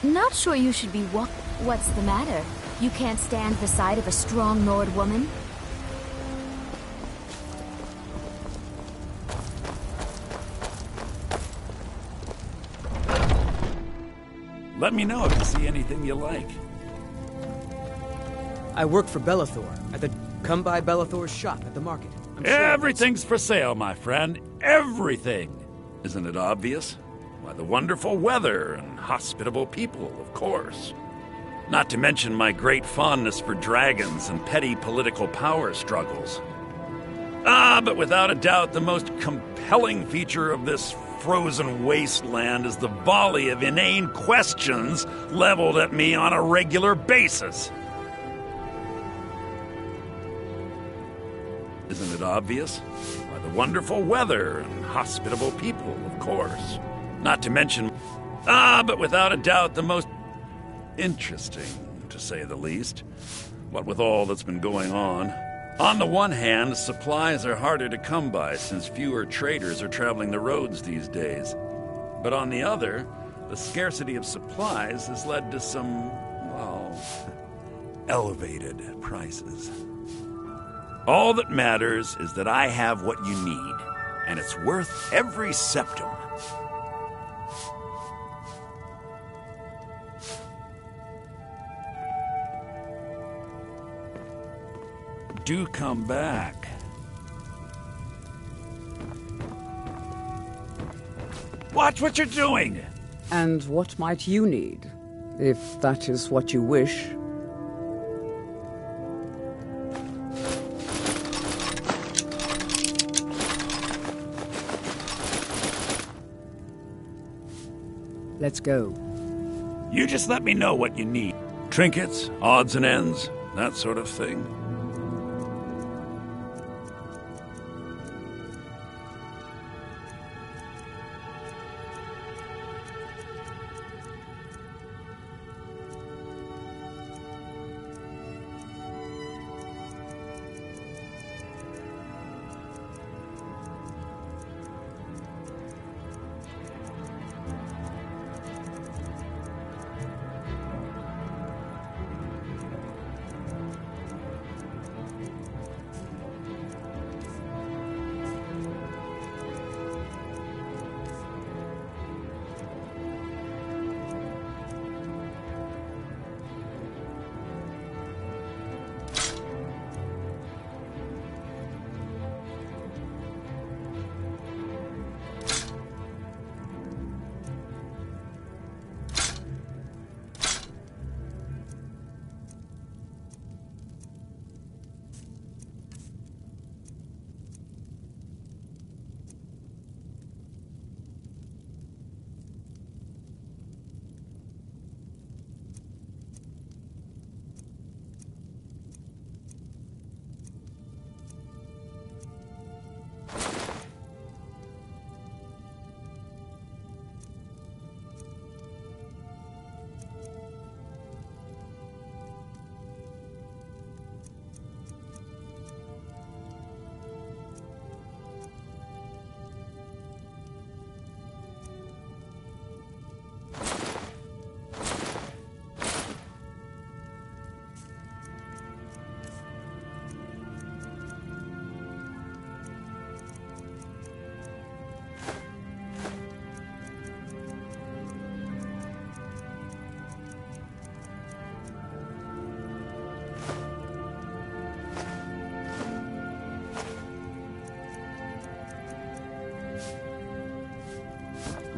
Not sure you should be What's the matter? You can't stand the sight of a strong Nord woman? Let me know if you see anything you like. I work for Bellathor. Come by Bellathor's shop at the market. Everything's for sale, my friend. Everything. Isn't it obvious? Why, the wonderful weather and hospitable people, of course. Not to mention my great fondness for dragons and petty political power struggles. But without a doubt, the most compelling feature of this frozen wasteland is the volley of inane questions leveled at me on a regular basis. Isn't it obvious? Why, the wonderful weather and hospitable people, of course. Not to mention... but without a doubt, the most interesting, to say the least. What with all that's been going on. On the one hand, supplies are harder to come by since fewer traders are traveling the roads these days. But on the other, the scarcity of supplies has led to some, well, elevated prices. All that matters is that I have what you need, and it's worth every septum. Do come back. Watch what you're doing! And what might you need, if that is what you wish? Let's go. You just let me know what you need. Trinkets, odds and ends, that sort of thing.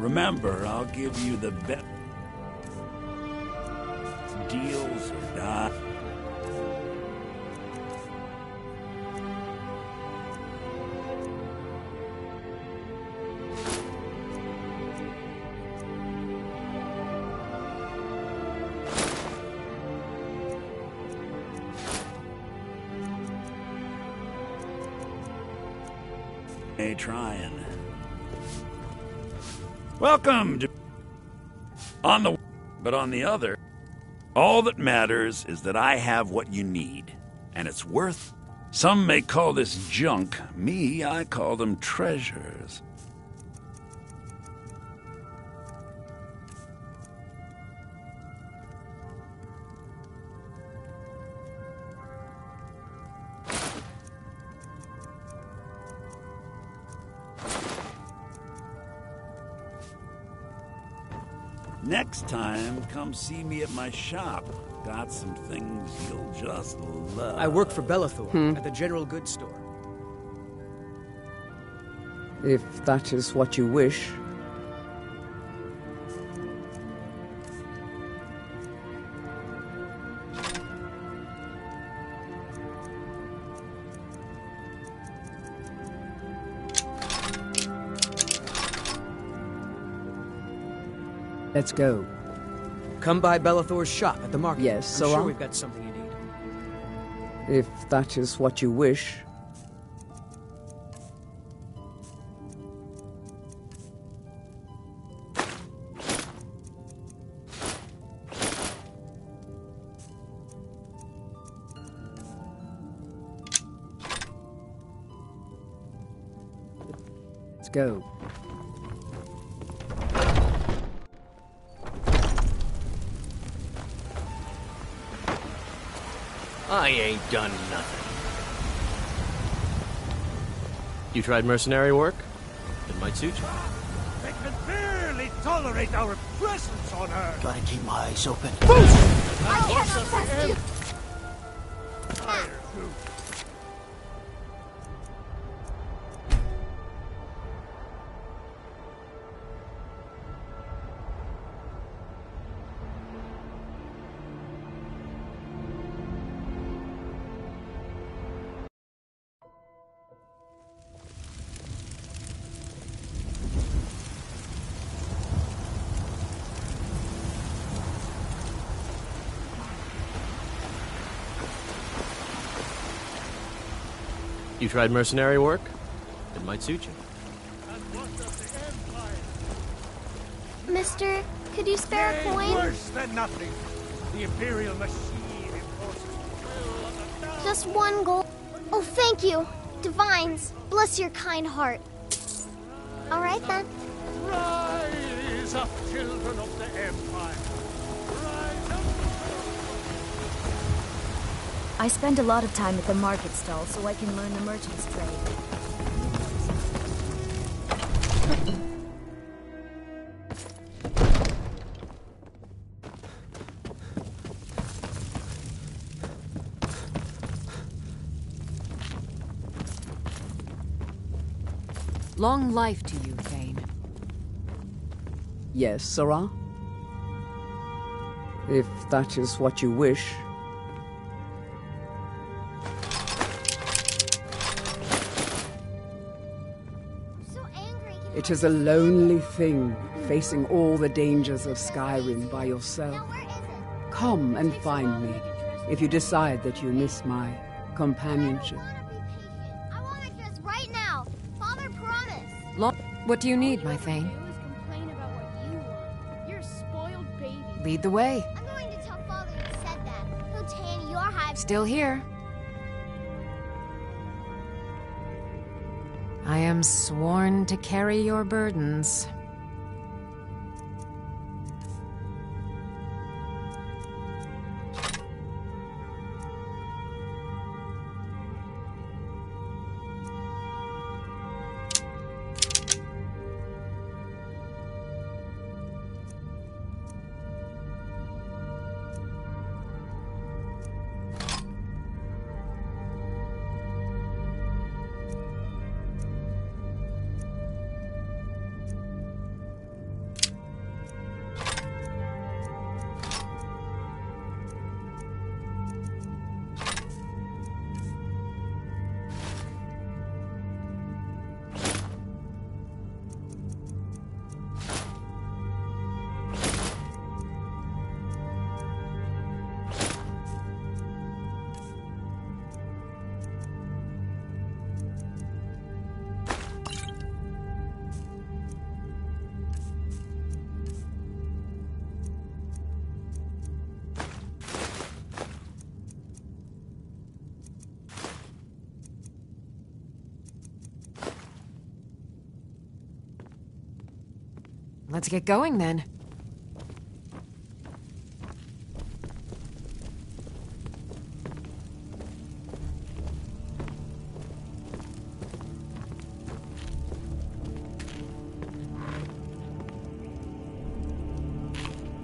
Remember, I'll give you the best deals or not. Trying. Welcome to but on the other, all that matters is that I have what you need, and it's worth. Some may call this junk. Me, I call them treasures. Next time, come see me at my shop. Got some things you'll just love. I work for Belethor at the general goods store. If that is what you wish. Let's go. Come by Belethor's shop at the market. Yes, I'm so sure we've got something you need. If that is what you wish. Let's go. I ain't done nothing. You tried mercenary work? It might suit you. They can barely tolerate our presence on Earth. Gotta keep my eyes open. I cannot trust you! You tried mercenary work? It might suit you. Mister, could you spare a coin? Worse than nothing. The Imperial machine imposes thrill on the thousands. Just one gold. Oh, thank you. Divines, bless your kind heart. All right, then. Rise up, children of the Empire. Rise up. I spend a lot of time at the market stall so I can learn the merchant's trade. Long life to you, Thane. Yes, Sarah? If that is what you wish. So angry. It is a lonely thing, facing all the dangers of Skyrim by yourself. Now where is it? Come and find me, if you decide that you miss my companionship. I want to dress right now. Father promised. What do you need, my Thane? You always complain about what you want. You're a spoiled baby. Lead the way. I'm going to tell Father you said that. He'll tan your hide. Still here. I am sworn to carry your burdens. Let's get going then.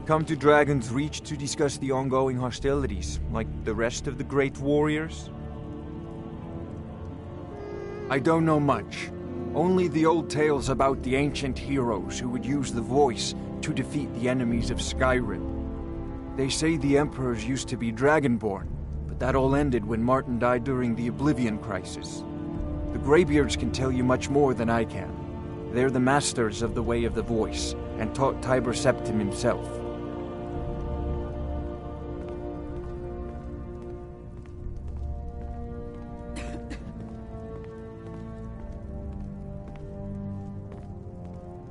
Come to Dragon's Reach to discuss the ongoing hostilities, like the rest of the great warriors? I don't know much. Only the old tales about the ancient heroes who would use the voice to defeat the enemies of Skyrim. They say the emperors used to be dragonborn, but that all ended when Martin died during the Oblivion Crisis. The Greybeards can tell you much more than I can. They're the masters of the Way of the Voice, and taught Tiber Septim himself.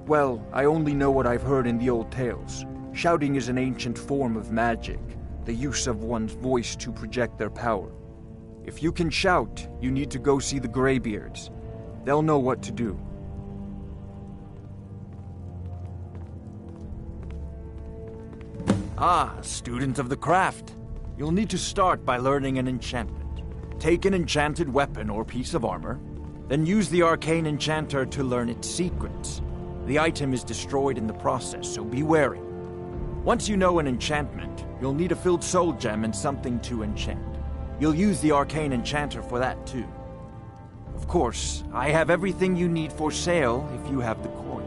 Well, I only know what I've heard in the old tales. Shouting is an ancient form of magic, the use of one's voice to project their power. If you can shout, you need to go see the Greybeards. They'll know what to do. Ah, student of the craft. You'll need to start by learning an enchantment. Take an enchanted weapon or piece of armor, then use the arcane enchanter to learn its secrets. The item is destroyed in the process, so be wary. Once you know an enchantment, you'll need a filled soul gem and something to enchant. You'll use the arcane enchanter for that too. Of course, I have everything you need for sale if you have the coin.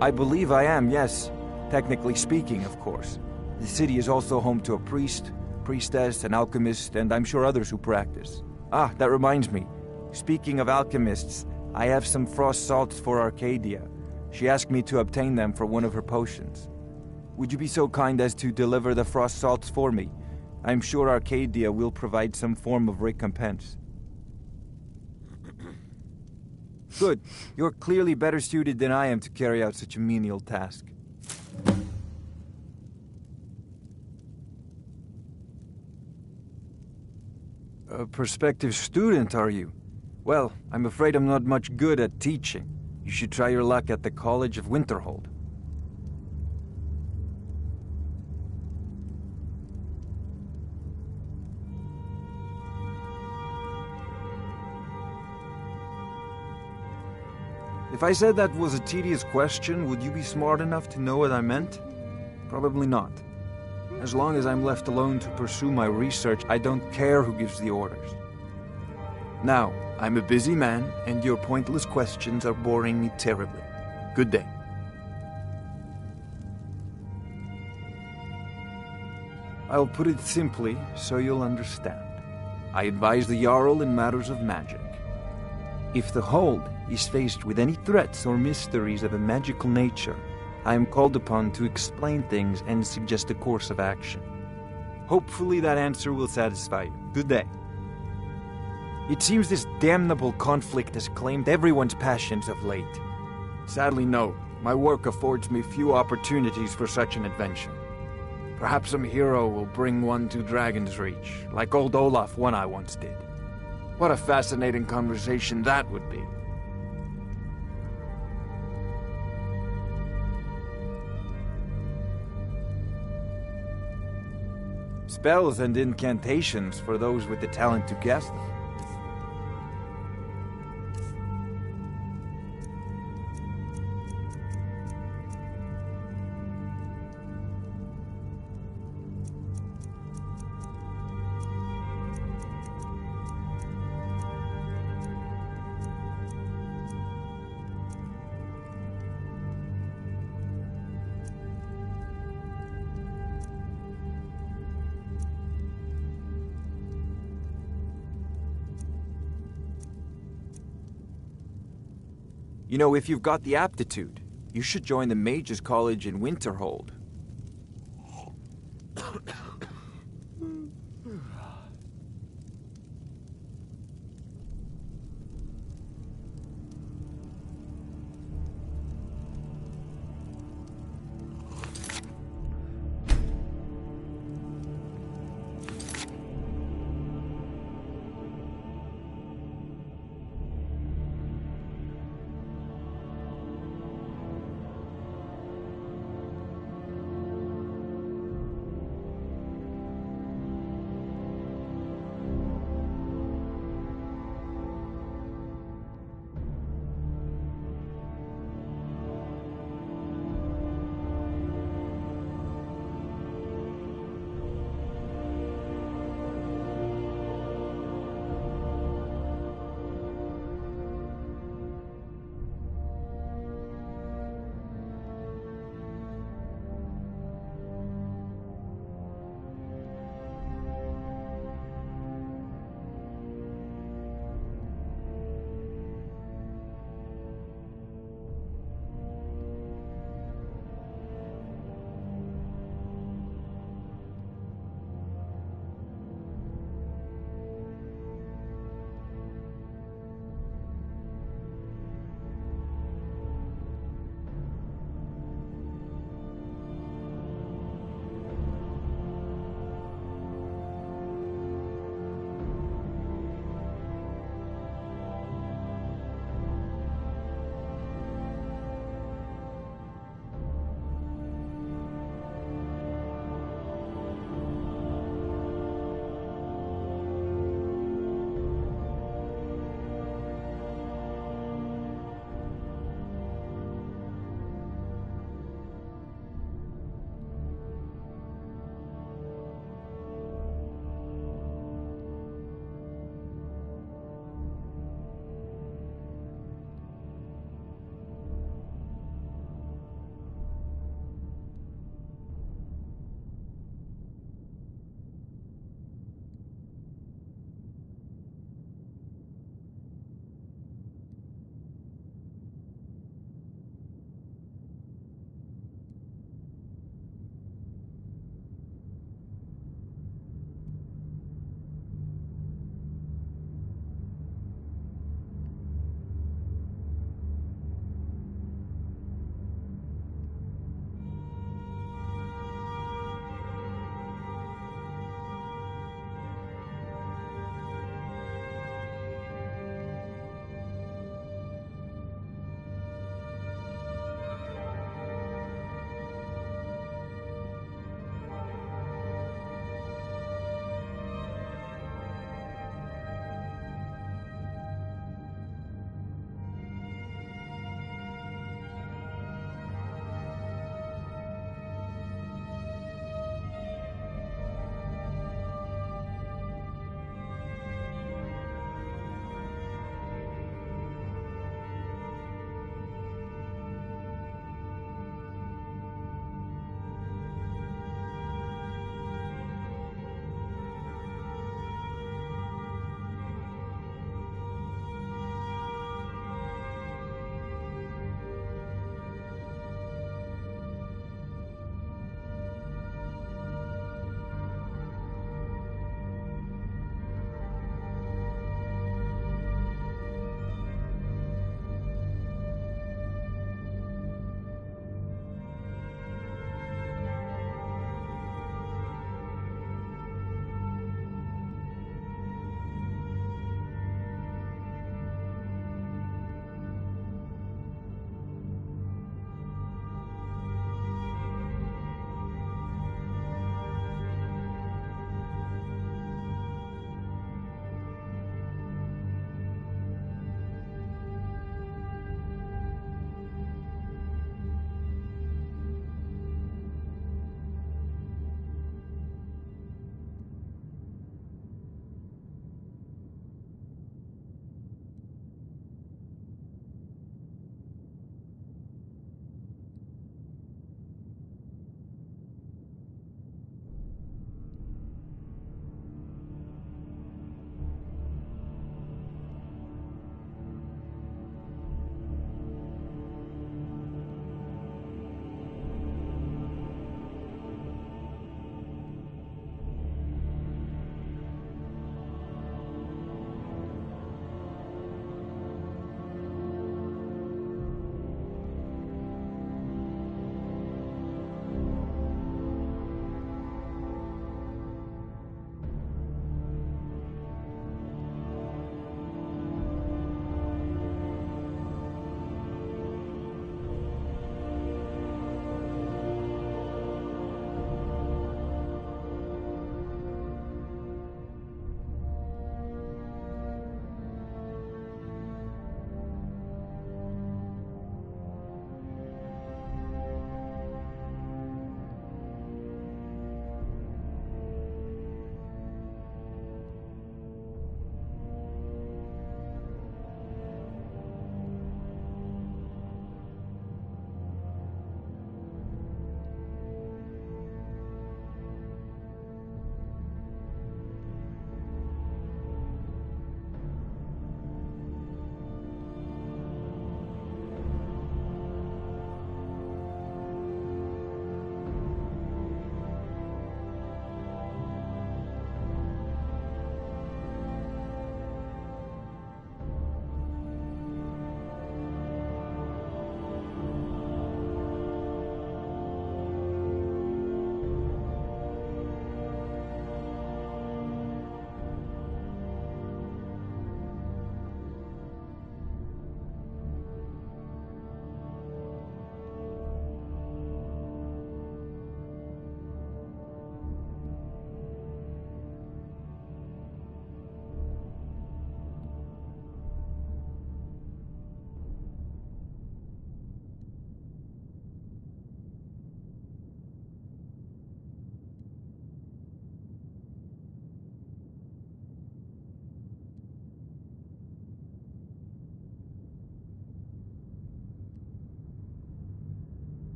I believe I am, yes. Technically speaking, of course. The city is also home to a priest, priestess, an alchemist, and I'm sure others who practice. Ah, that reminds me. Speaking of alchemists, I have some frost salts for Arcadia. She asked me to obtain them for one of her potions. Would you be so kind as to deliver the frost salts for me? I'm sure Arcadia will provide some form of recompense. Good. You're clearly better suited than I am to carry out such a menial task. A prospective student, are you? Well, I'm afraid I'm not much good at teaching. You should try your luck at the College of Winterhold. If I said that was a tedious question, would you be smart enough to know what I meant? Probably not. As long as I'm left alone to pursue my research, I don't care who gives the orders. Now, I'm a busy man, and your pointless questions are boring me terribly. Good day. I'll put it simply, so you'll understand. I advise the Jarl in matters of magic. If the Hold is faced with any threats or mysteries of a magical nature, I am called upon to explain things and suggest a course of action. Hopefully that answer will satisfy you. Good day. It seems this damnable conflict has claimed everyone's passions of late. Sadly, no. My work affords me few opportunities for such an adventure. Perhaps some hero will bring one to Dragon's Reach, like old Olaf one I once did. What a fascinating conversation that would be. Spells and incantations for those with the talent to guess them. You know, if you've got the aptitude, you should join the Mages College in Winterhold.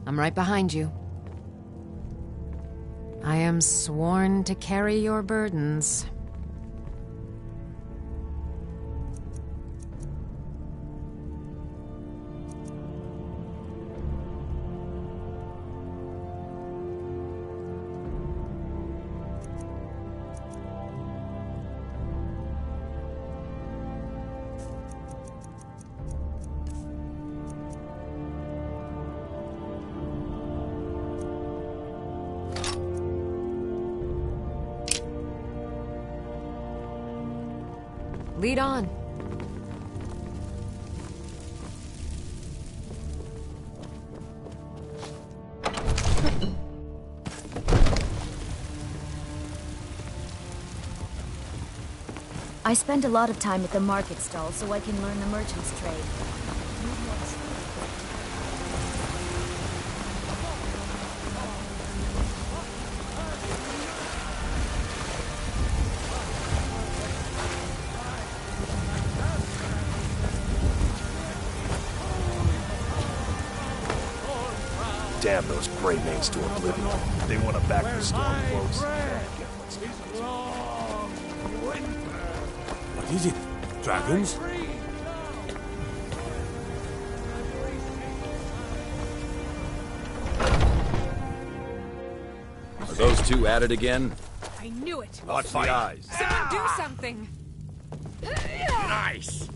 I'm right behind you. I am sworn to carry your burdens. Lead on. I spend a lot of time at the market stall so I can learn the merchant's trade. Damn those gray mains to oblivion. They want to back the storm close. What is it? Dragons? Are those two at it again? I knew it! Watch the eyes. Someone do something! Nice!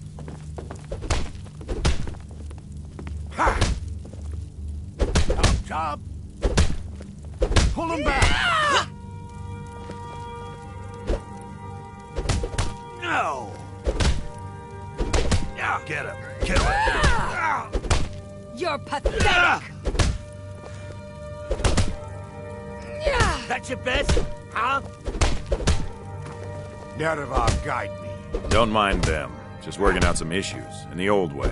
Ha! Chop, chop! Pull him back! No! Yeah, get him. Kill him. You're pathetic! That's your best, huh? Nerevar, guide me. Don't mind them. Just working out some issues in the old way.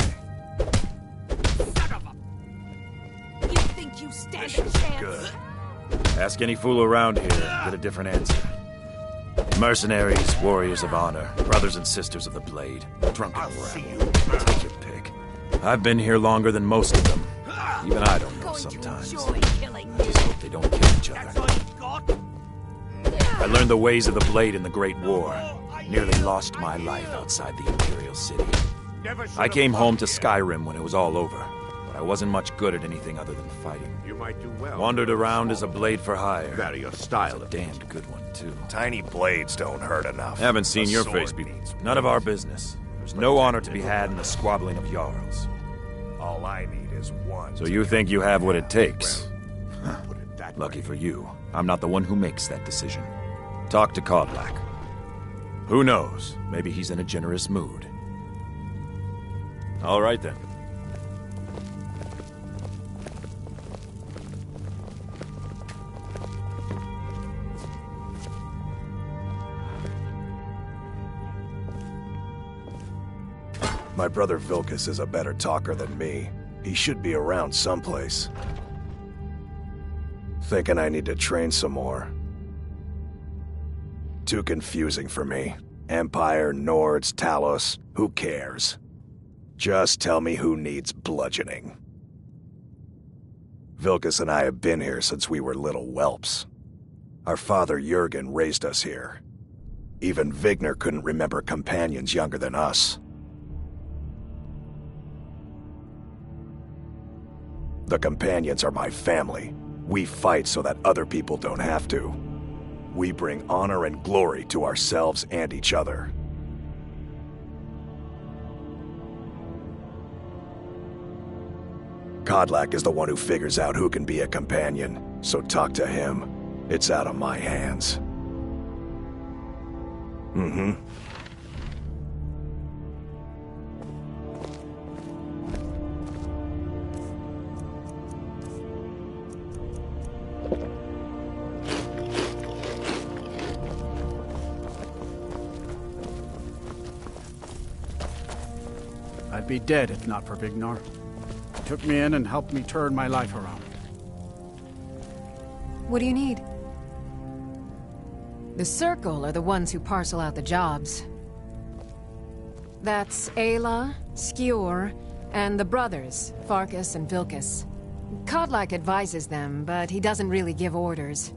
You think you stand a chance? Good. Ask any fool around here, get a different answer. Mercenaries, warriors of honor, brothers and sisters of the blade, drunken rabble. Take your pick. I've been here longer than most of them. Even I don't know sometimes. I just hope they don't kill each other. I learned the ways of the blade in the Great War. Nearly lost my life outside the Imperial City. I came home to Skyrim when it was all over, but I wasn't much good at anything other than fighting. You might do well. Wandered around as a blade for hire. Vary your style. A damned good one, too. Tiny blades don't hurt enough. Haven't seen A your sword face before. needs None of our business. There's no honor to be had in the squabbling of Jarls. All I need is one. So you think you have what it takes? Well, put it that Lucky way. for you, I'm not the one who makes that decision. Talk to Kodlak. Who knows? Maybe he's in a generous mood. All right then. My brother Vilkas is a better talker than me. He should be around someplace. Thinking I need to train some more. Too confusing for me. Empire, Nords, Talos, who cares? Just tell me who needs bludgeoning. Vilkas and I have been here since we were little whelps. Our father Jurgen raised us here. Even Vigner couldn't remember companions younger than us. The companions are my family. We fight so that other people don't have to. We bring honor and glory to ourselves and each other. Kodlak is the one who figures out who can be a companion, so talk to him. It's out of my hands. Mm-hmm. I'd be dead if not for Vignar. He took me in and helped me turn my life around. What do you need? The Circle are the ones who parcel out the jobs. That's Ayla, Skjor, and the brothers, Farkas and Vilkas. Kodlak advises them, but he doesn't really give orders.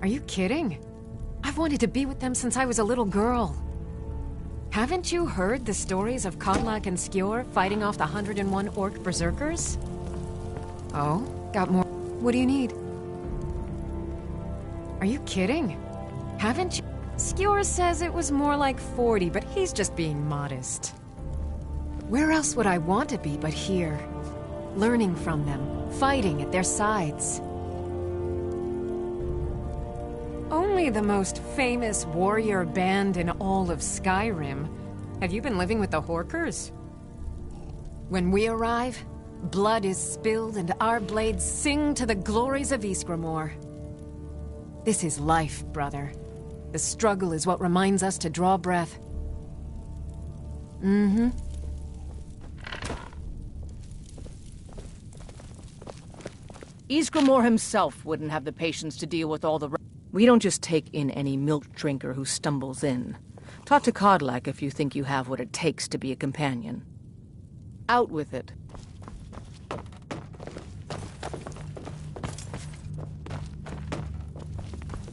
Are you kidding? I've wanted to be with them since I was a little girl. Haven't you heard the stories of Kodlak and Skjor fighting off the 101 orc berserkers? Oh? Got more? What do you need? Are you kidding? Haven't you? Skjor says it was more like 40, but he's just being modest. Where else would I want to be but here? Learning from them, fighting at their sides. Only the most famous warrior band in all of Skyrim. Have you been living with the Horkers? When we arrive, blood is spilled and our blades sing to the glories of Ysgramor. This is life, brother. The struggle is what reminds us to draw breath. Mm-hmm. Ysgramor himself wouldn't have the patience to deal with all the... We don't just take in any milk drinker who stumbles in. Talk to Kodlak if you think you have what it takes to be a companion. Out with it.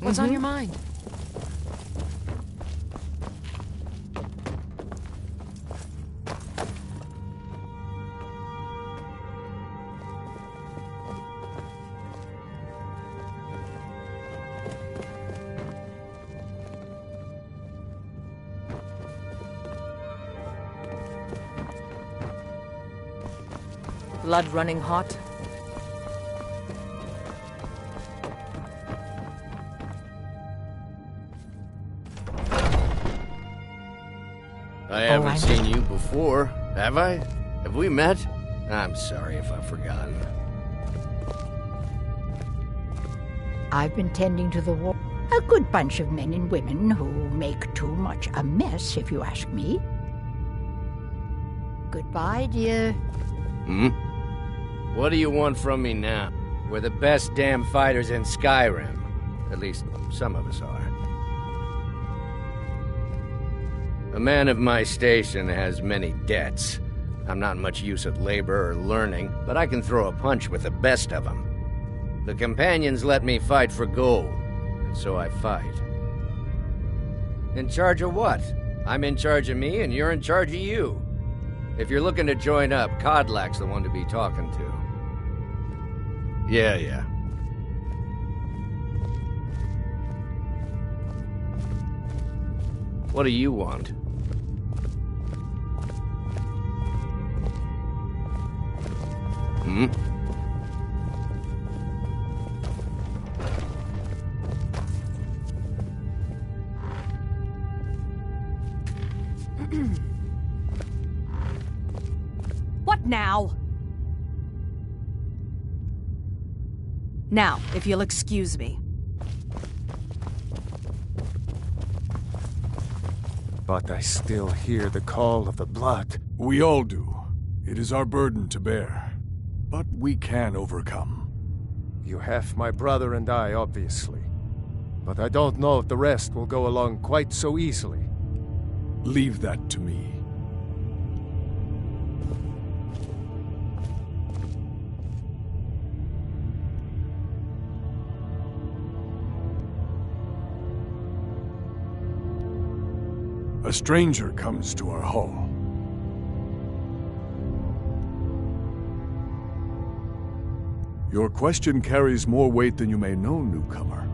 What's on your mind? Blood running hot? I haven't seen you before, have I? Have we met? I'm sorry if I've forgotten. I've been tending to the war. A good bunch of men and women who make too much a mess, if you ask me. Goodbye, dear. Hmm? What do you want from me now? We're the best damn fighters in Skyrim. At least, some of us are. A man of my station has many debts. I'm not much use at labor or learning, but I can throw a punch with the best of them. The companions let me fight for gold, and so I fight. In charge of what? I'm in charge of me, and you're in charge of you. If you're looking to join up, Kodlak's the one to be talking to. Yeah. What do you want? Hmm? What now? Now, if you'll excuse me. But I still hear the call of the blood. We all do. It is our burden to bear. But we can overcome. You have my brother and I, obviously. But I don't know if the rest will go along quite so easily. Leave that to me. A stranger comes to our hall. Your question carries more weight than you may know, newcomer.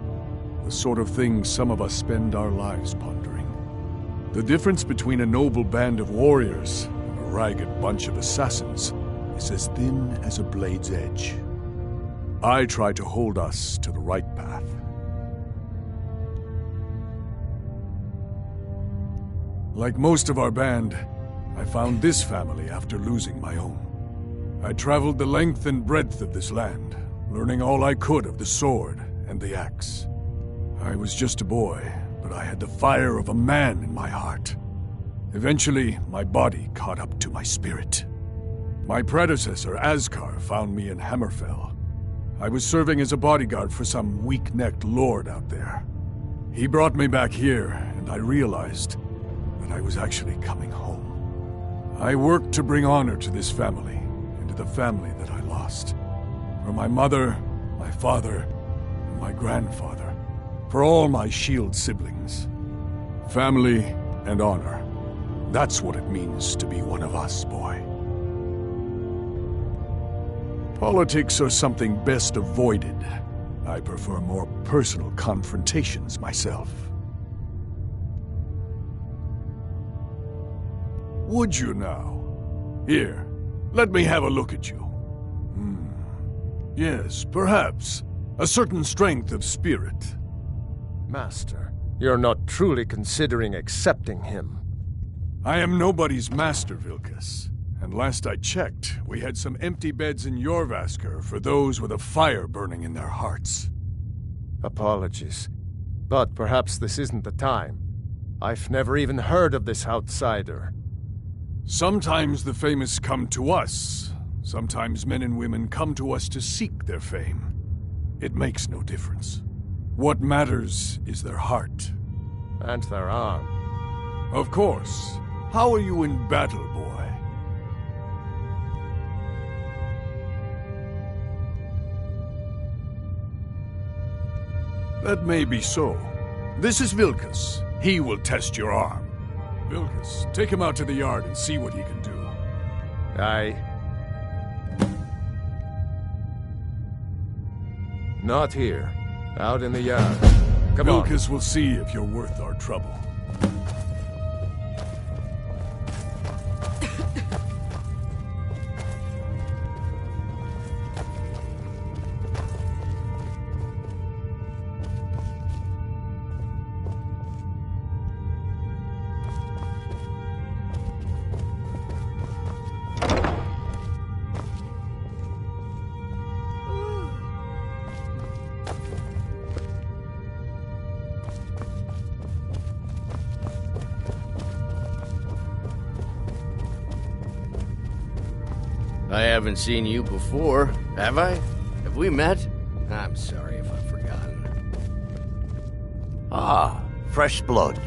The sort of thing some of us spend our lives pondering. The difference between a noble band of warriors and a ragged bunch of assassins is as thin as a blade's edge. I try to hold us to the right path. Like most of our band, I found this family after losing my own. I traveled the length and breadth of this land, learning all I could of the sword and the axe. I was just a boy, but I had the fire of a man in my heart. Eventually, my body caught up to my spirit. My predecessor, Askar, found me in Hammerfell. I was serving as a bodyguard for some weak-necked lord out there. He brought me back here, and I realized that I was actually coming home. I worked to bring honor to this family, and to the family that I lost. For my mother, my father, and my grandfather. For all my shield siblings. Family and honor. That's what it means to be one of us, boy. Politics are something best avoided. I prefer more personal confrontations myself. Would you now? Here, let me have a look at you. Yes, perhaps. A certain strength of spirit. Master, you're not truly considering accepting him. I am nobody's master, Vilkas. And last I checked, we had some empty beds in Jorvaskr for those with a fire burning in their hearts. Apologies, but perhaps this isn't the time. I've never even heard of this outsider. Sometimes the famous come to us. Sometimes men and women come to us to seek their fame. It makes no difference. What matters is their heart. And their arm. Of course. How are you in battle, boy? That may be so. This is Vilkas. He will test your arm. Vilkas, take him out to the yard and see what he can do. Aye. Not here. Out in the yard. Come on. Vilkas will see if you're worth our trouble. I haven't seen you before, have I? Have we met? I'm sorry if I've forgotten. Ah, fresh blood.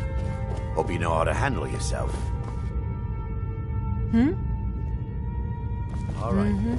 Hope you know how to handle yourself. All right.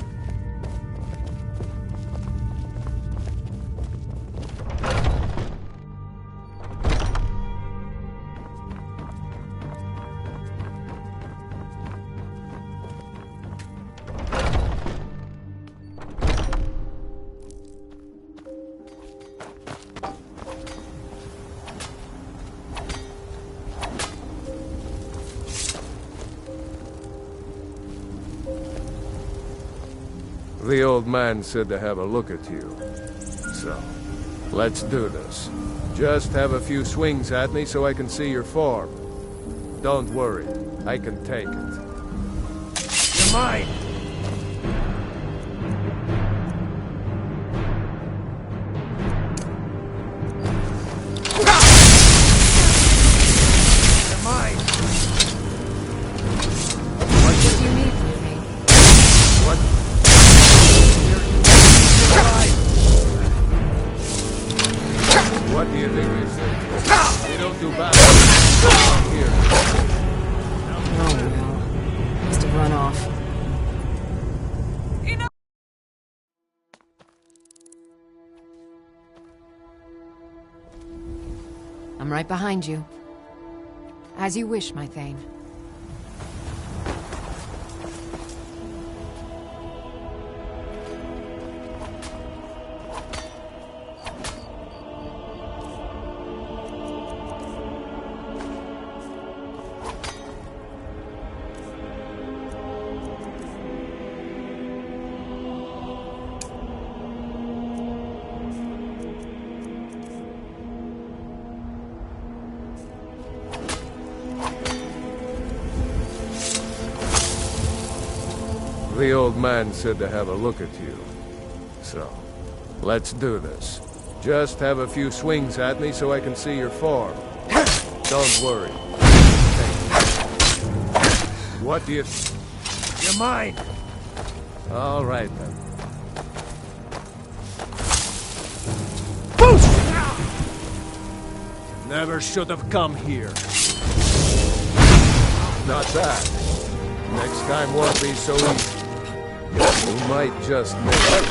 The old man said to have a look at you. So, let's do this. Just have a few swings at me so I can see your form. Don't worry, I can take it. You're mine! You're mine! What do you need from me? What? What do you think we say? We don't do battle here. Oh no. Must have run off. I'm right behind you. As you wish, my Thane. The old man said to have a look at you. So, let's do this. Just have a few swings at me so I can see your form. Don't worry. What do you... You're mine! All right, then. Never should have come here. Not bad. Next time won't be so easy. We might just make it.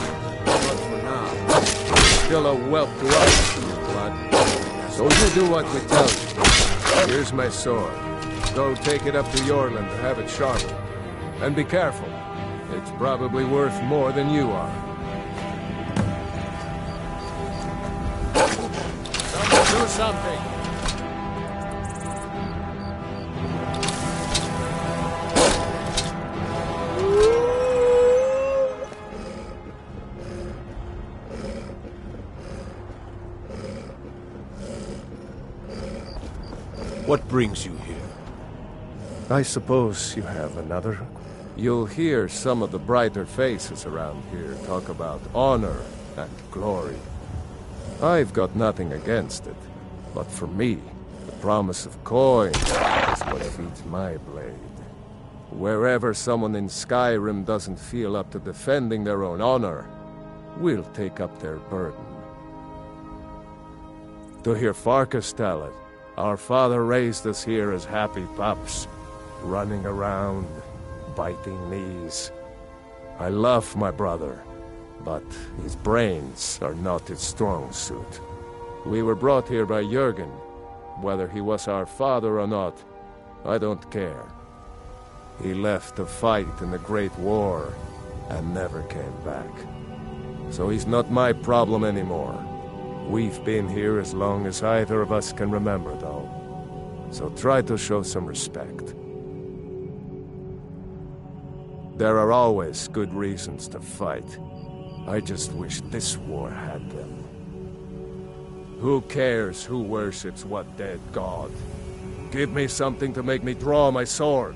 But for now, you're still a whelp to us, blood. So you do what we tell you. Here's my sword. Go take it up to Yorland to have it sharpened. And be careful. It's probably worth more than you are. Someone do something! What brings you here? I suppose you have another. You'll hear some of the brighter faces around here talk about honor and glory. I've got nothing against it, but for me, the promise of coin is what feeds my blade. Wherever someone in Skyrim doesn't feel up to defending their own honor, we'll take up their burden. To hear Farkas tell it, our father raised us here as happy pups, running around, biting knees. I love my brother, but his brains are not his strong suit. We were brought here by Jurgen. Whether he was our father or not, I don't care. He left to fight in the Great War and never came back. So he's not my problem anymore. We've been here as long as either of us can remember, though. So try to show some respect. There are always good reasons to fight. I just wish this war had them. Who cares who worships what dead god? Give me something to make me draw my sword.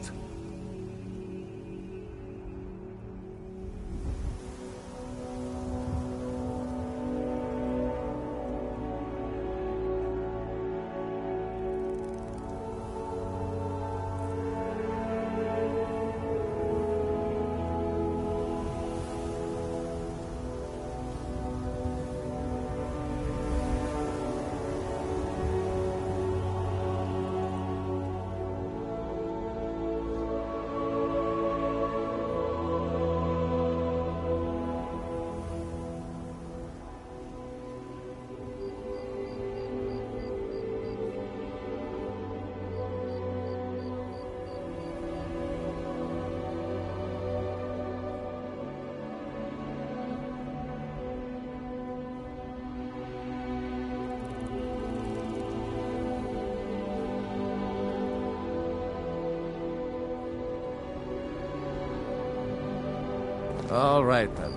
All right, then.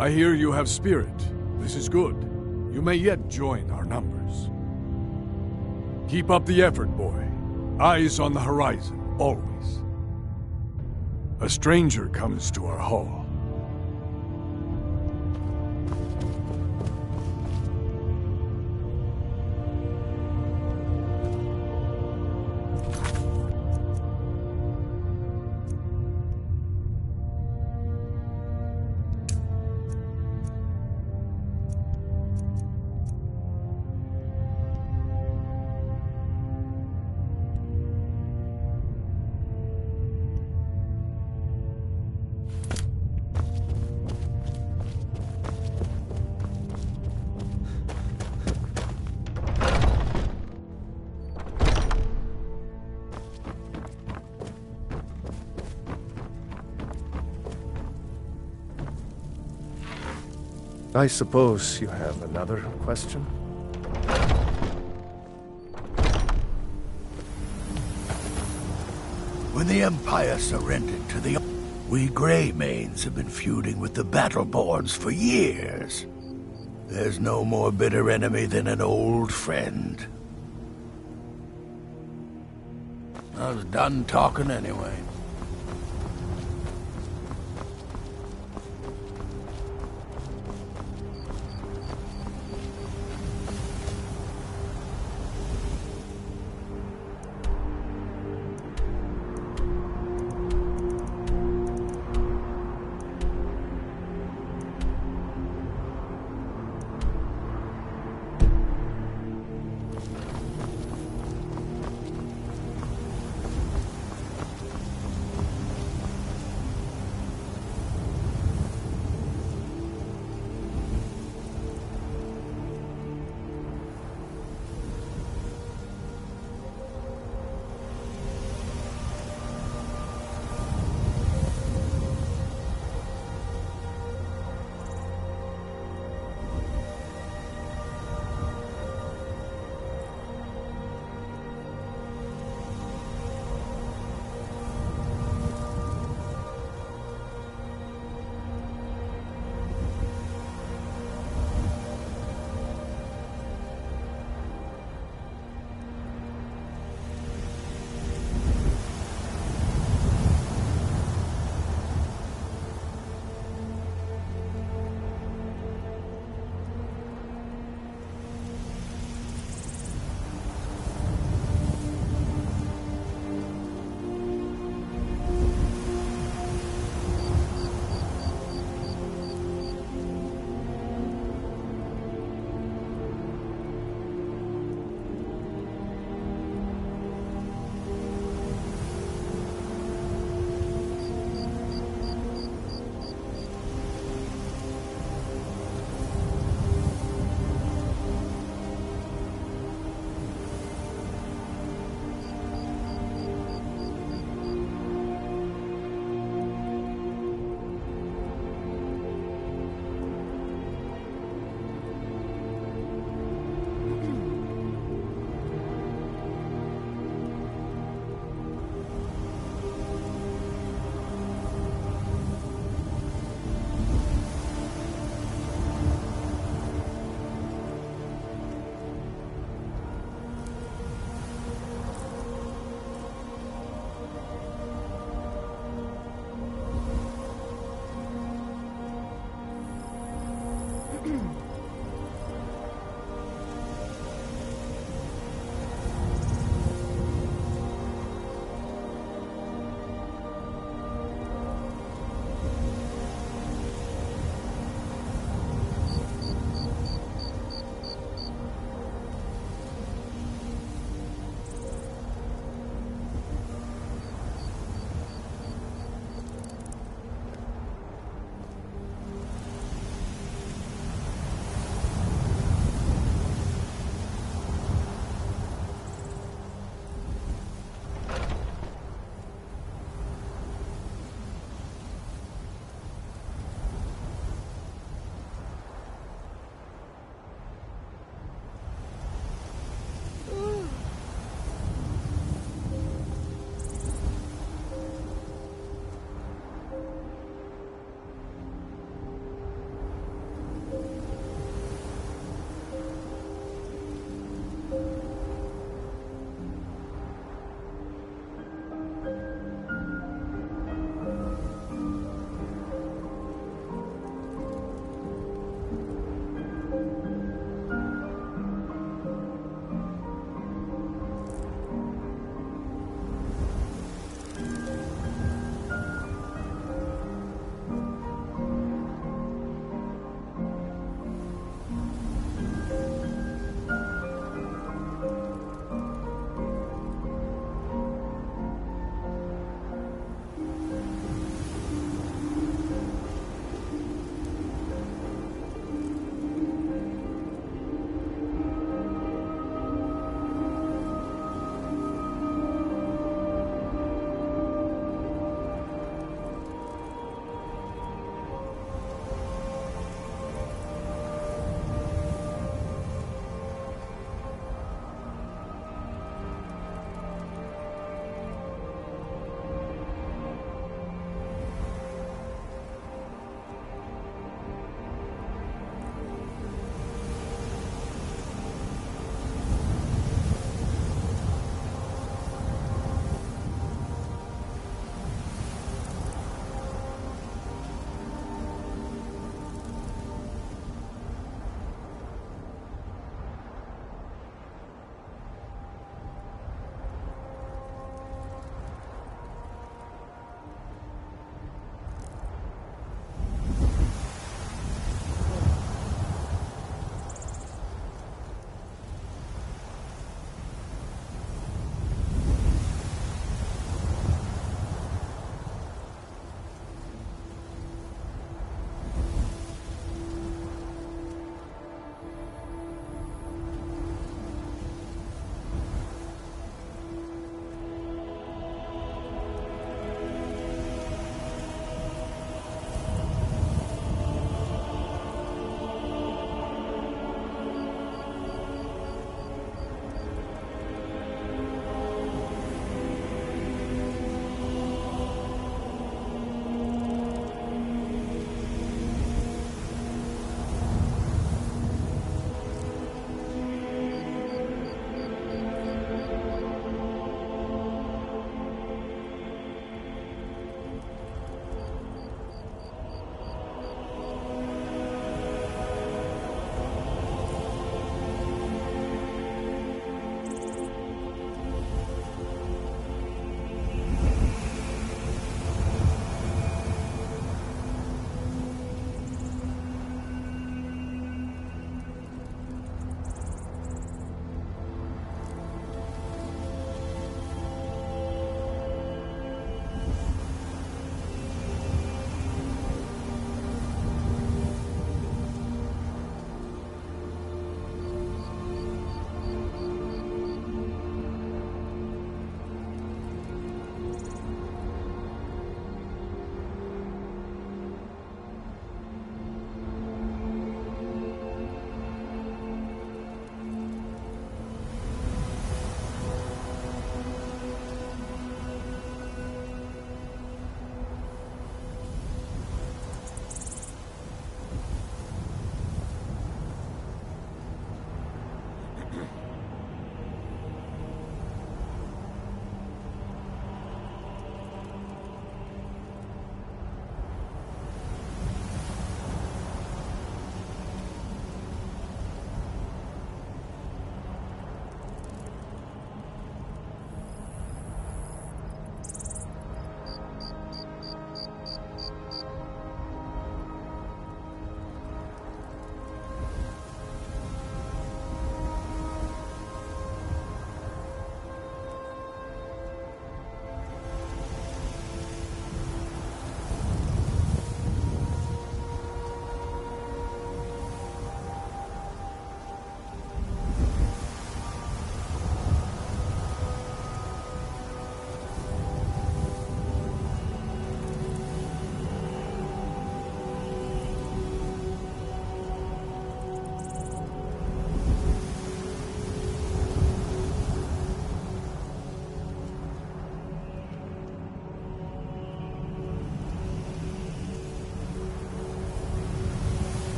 I hear you have spirit. This is good. You may yet join our numbers. Keep up the effort, boy. Eyes on the horizon, always. A stranger comes to our hall. I suppose you have another question? When the Empire surrendered to the... We Greymanes have been feuding with the Battleborns for years. There's no more bitter enemy than an old friend. I was done talking anyway.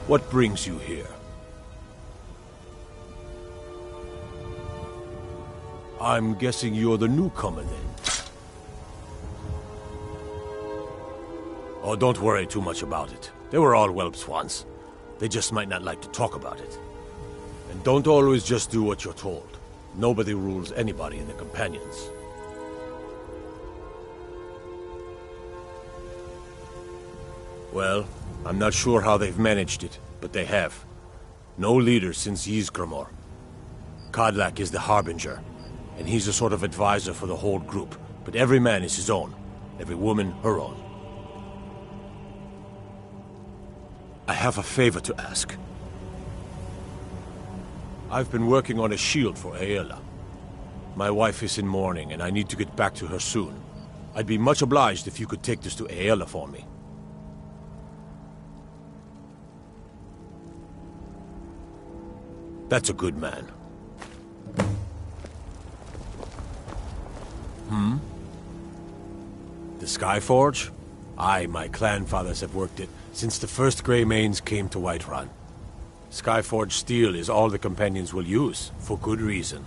What brings you here? I'm guessing you're the newcomer then. Oh, don't worry too much about it. They were all whelps once. They just might not like to talk about it. And don't always just do what you're told. Nobody rules anybody in the Companions. Well, I'm not sure how they've managed it, but they have. No leader since Ysgramor. Kodlak is the Harbinger, and he's a sort of advisor for the whole group, but every man is his own, every woman her own. I have a favor to ask. I've been working on a shield for Aela. My wife is in mourning, and I need to get back to her soon. I'd be much obliged if you could take this to Aela for me. That's a good man. The Skyforge? Aye, my clan fathers have worked it since the first Grey Manes came to Whiterun. Skyforge steel is all the Companions will use, for good reason.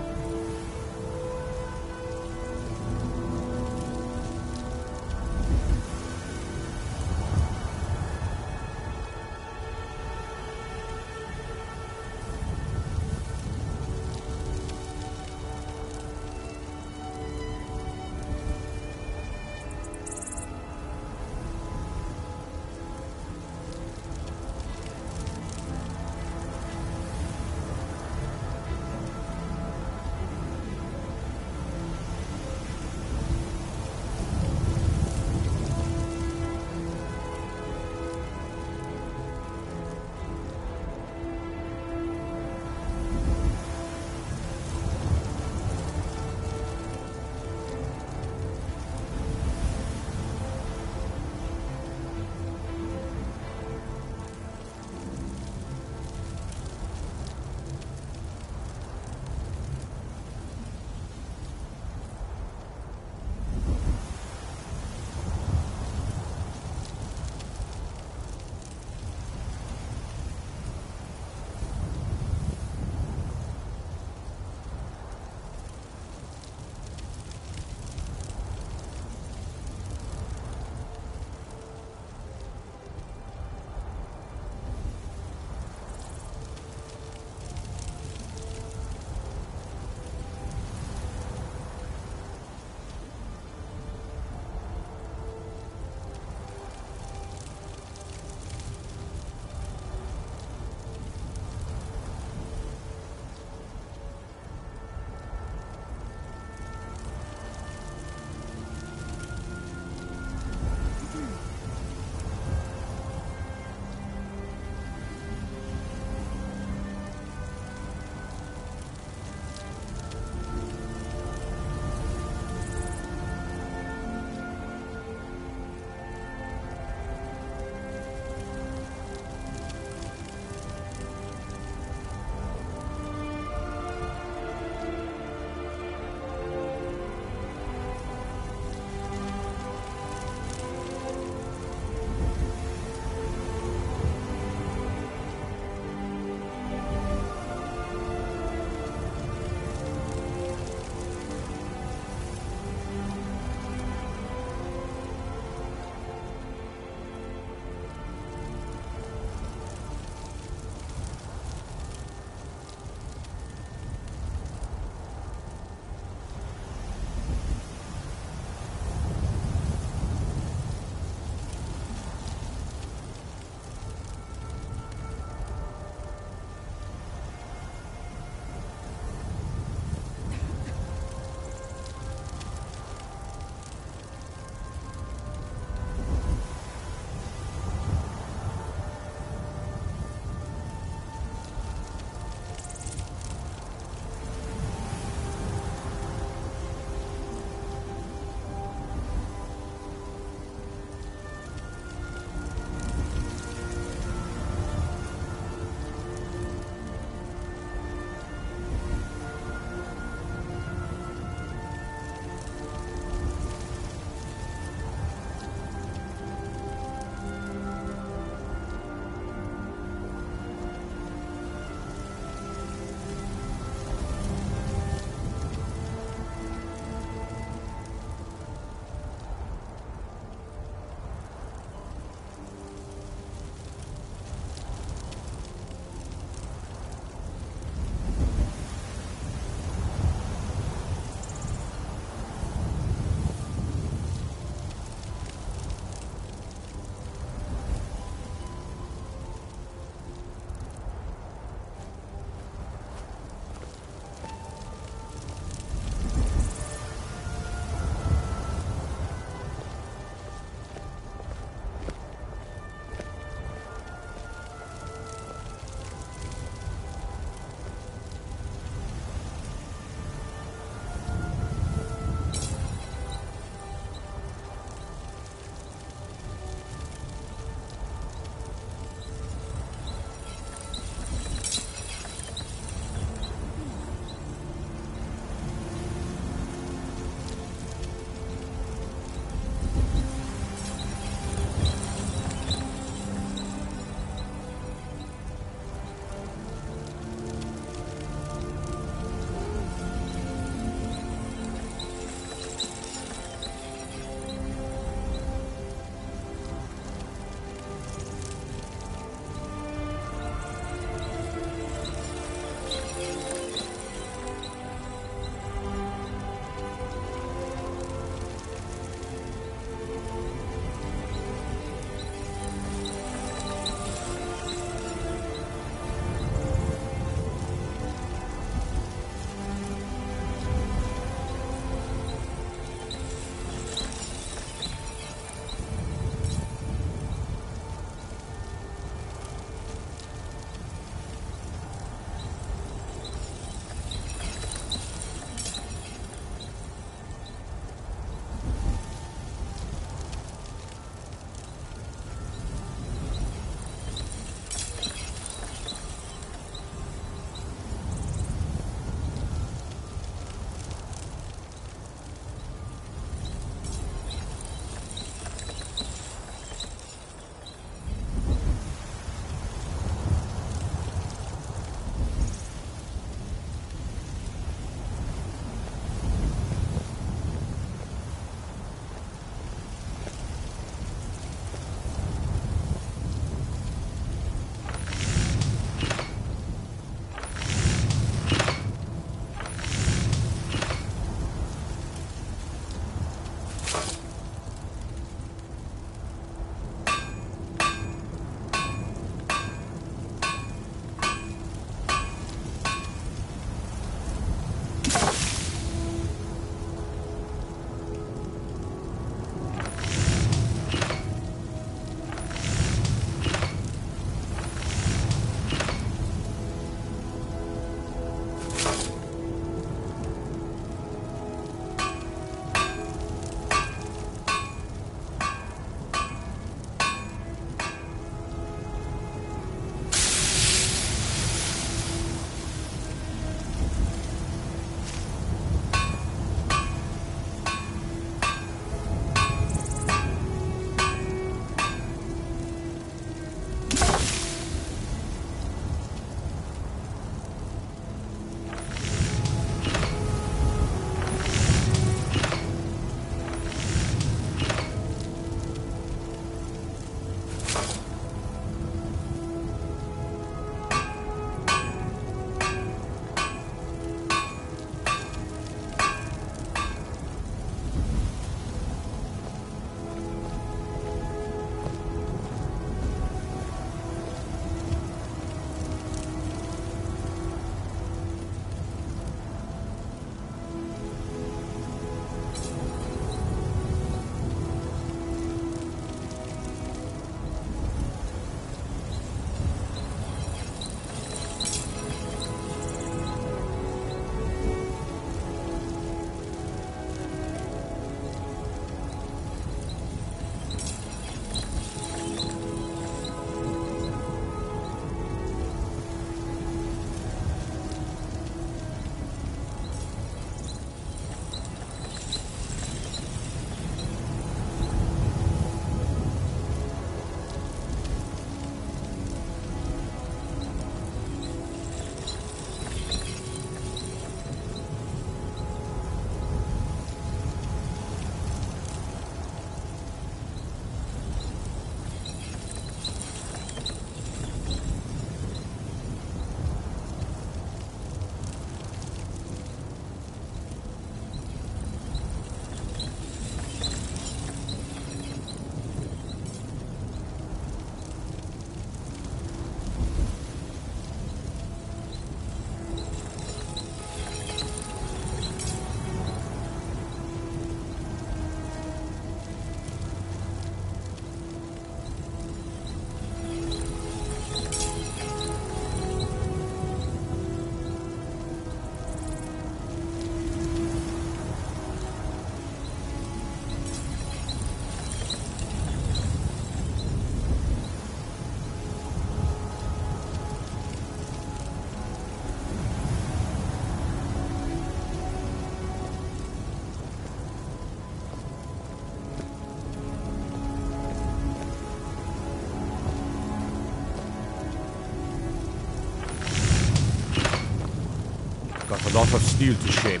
have a lot of steel to shape.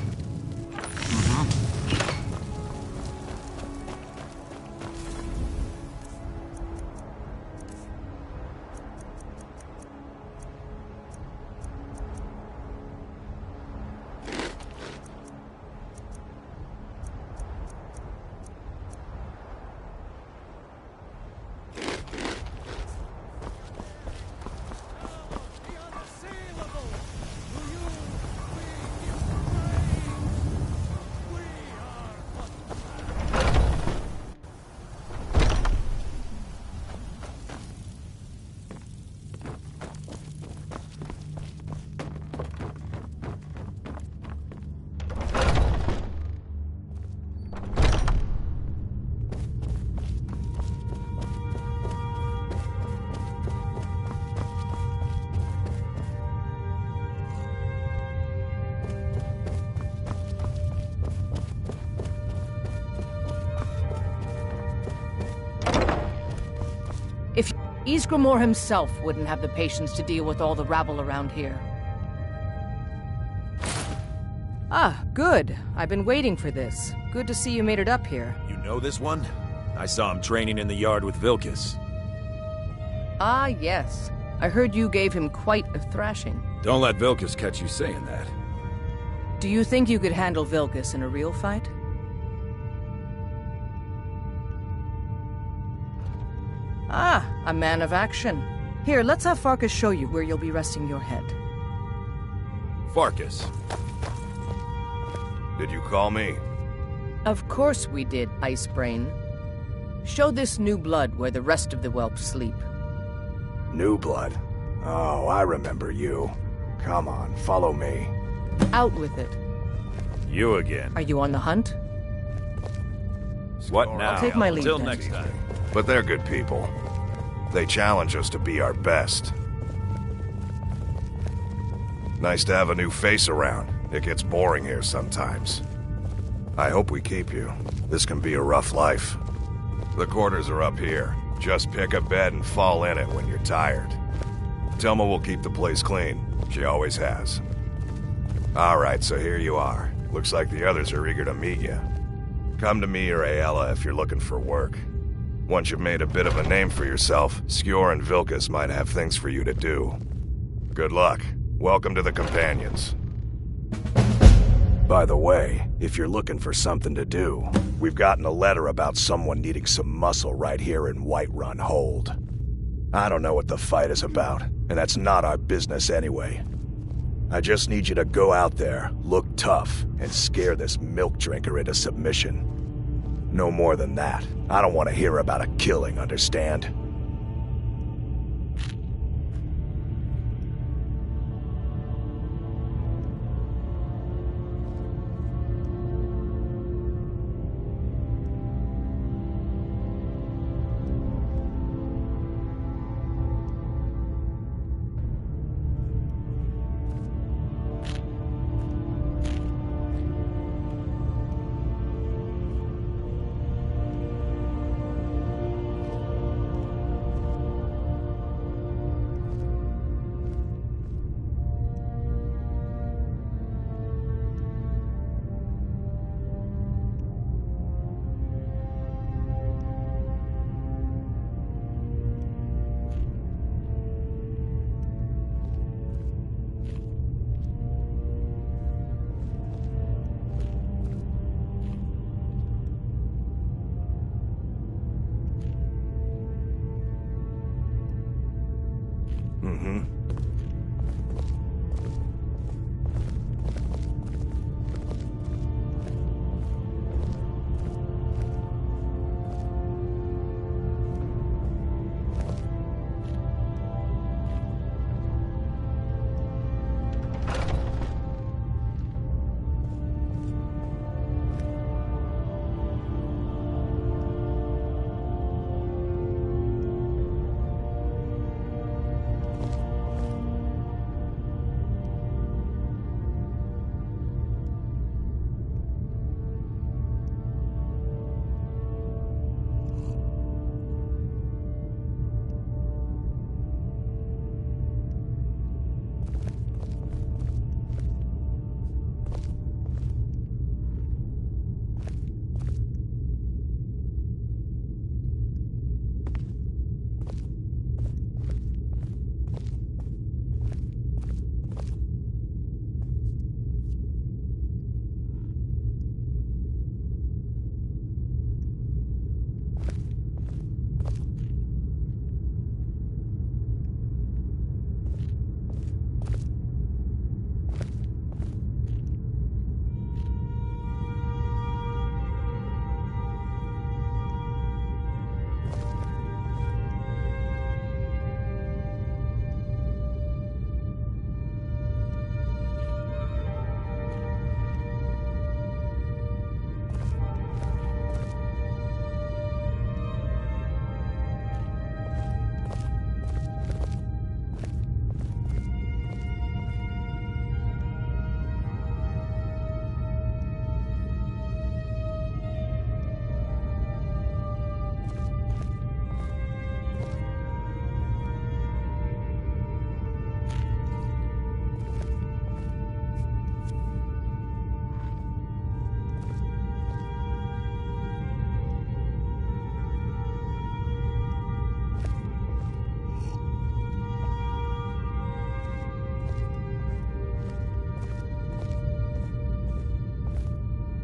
If Ysgramor himself wouldn't have the patience to deal with all the rabble around here. Ah, good. I've been waiting for this. Good to see you made it up here. You know this one? I saw him training in the yard with Vilkas. Ah, yes. I heard you gave him quite a thrashing. Don't let Vilkas catch you saying that. Do you think you could handle Vilkas in a real fight? Ah, a man of action. Here, let's have Farkas show you where you'll be resting your head. Farkas. Did you call me? Of course we did, Icebrain. Show this new blood where the rest of the whelps sleep. New blood? Oh, I remember you. Come on, follow me. Out with it. You again. Are you on the hunt? What now? I'll take my leave Till then. next time. But they're good people. They challenge us to be our best. Nice to have a new face around. It gets boring here sometimes. I hope we keep you. This can be a rough life. The quarters are up here. Just pick a bed and fall in it when you're tired. Telma will keep the place clean. She always has. Alright, so here you are. Looks like the others are eager to meet you. Come to me or Ayala if you're looking for work. Once you've made a bit of a name for yourself, Skjor and Vilkas might have things for you to do. Good luck. Welcome to the Companions. By the way, if you're looking for something to do, we've gotten a letter about someone needing some muscle right here in Whiterun Hold. I don't know what the fight is about, and that's not our business anyway. I just need you to go out there, look tough, and scare this milk drinker into submission. No more than that. I don't want to hear about a killing, understand?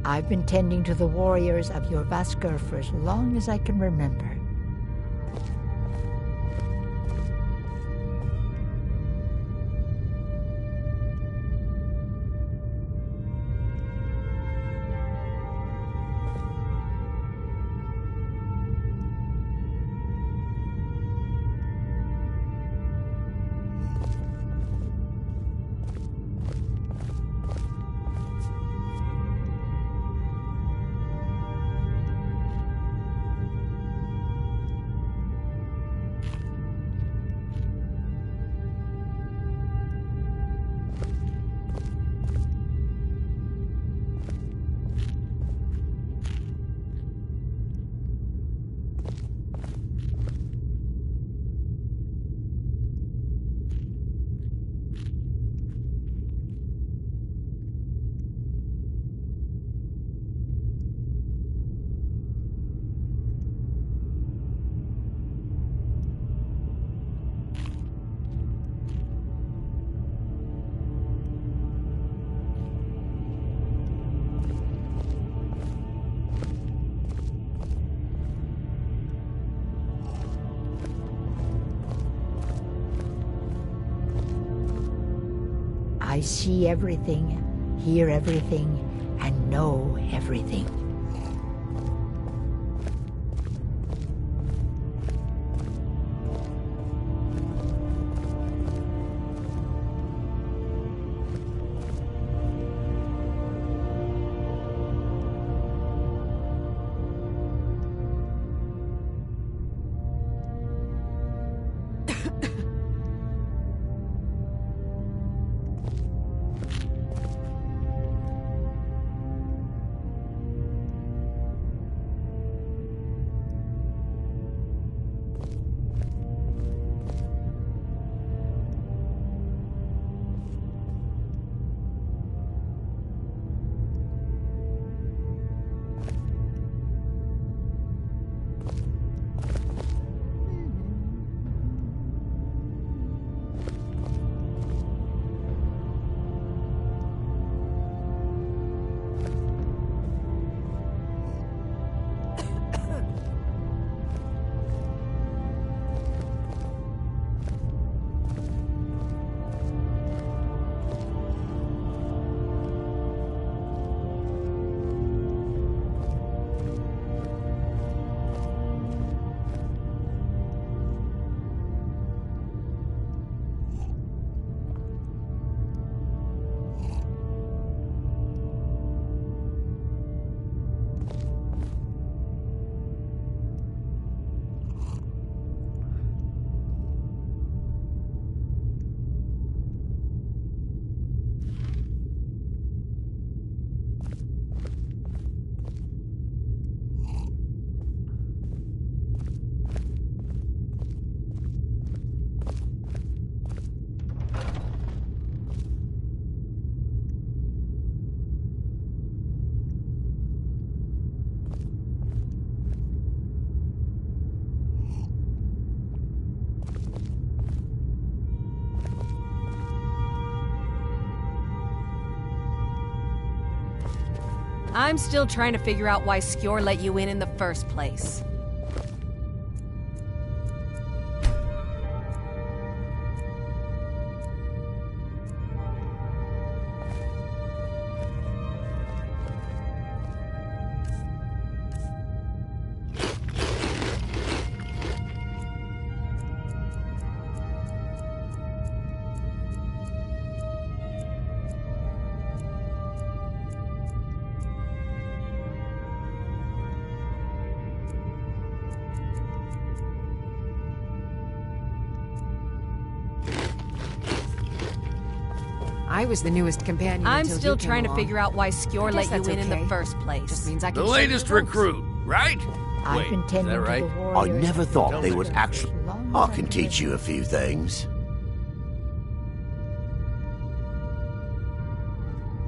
I've been tending to the warriors of your Vasker for as long as I can remember. I see everything, hear everything, and know everything. I'm still trying to figure out why Skjor let you in the first place. I was the newest companion. I'm until still you came trying to along. figure out why Skjor I let guess you that's in the okay. first place. Just means I can The show you latest the ropes. recruit, right? I've been tending that right? to the I warriors. never of thought your they would Vasker actually... for as long as I can teach you a few things.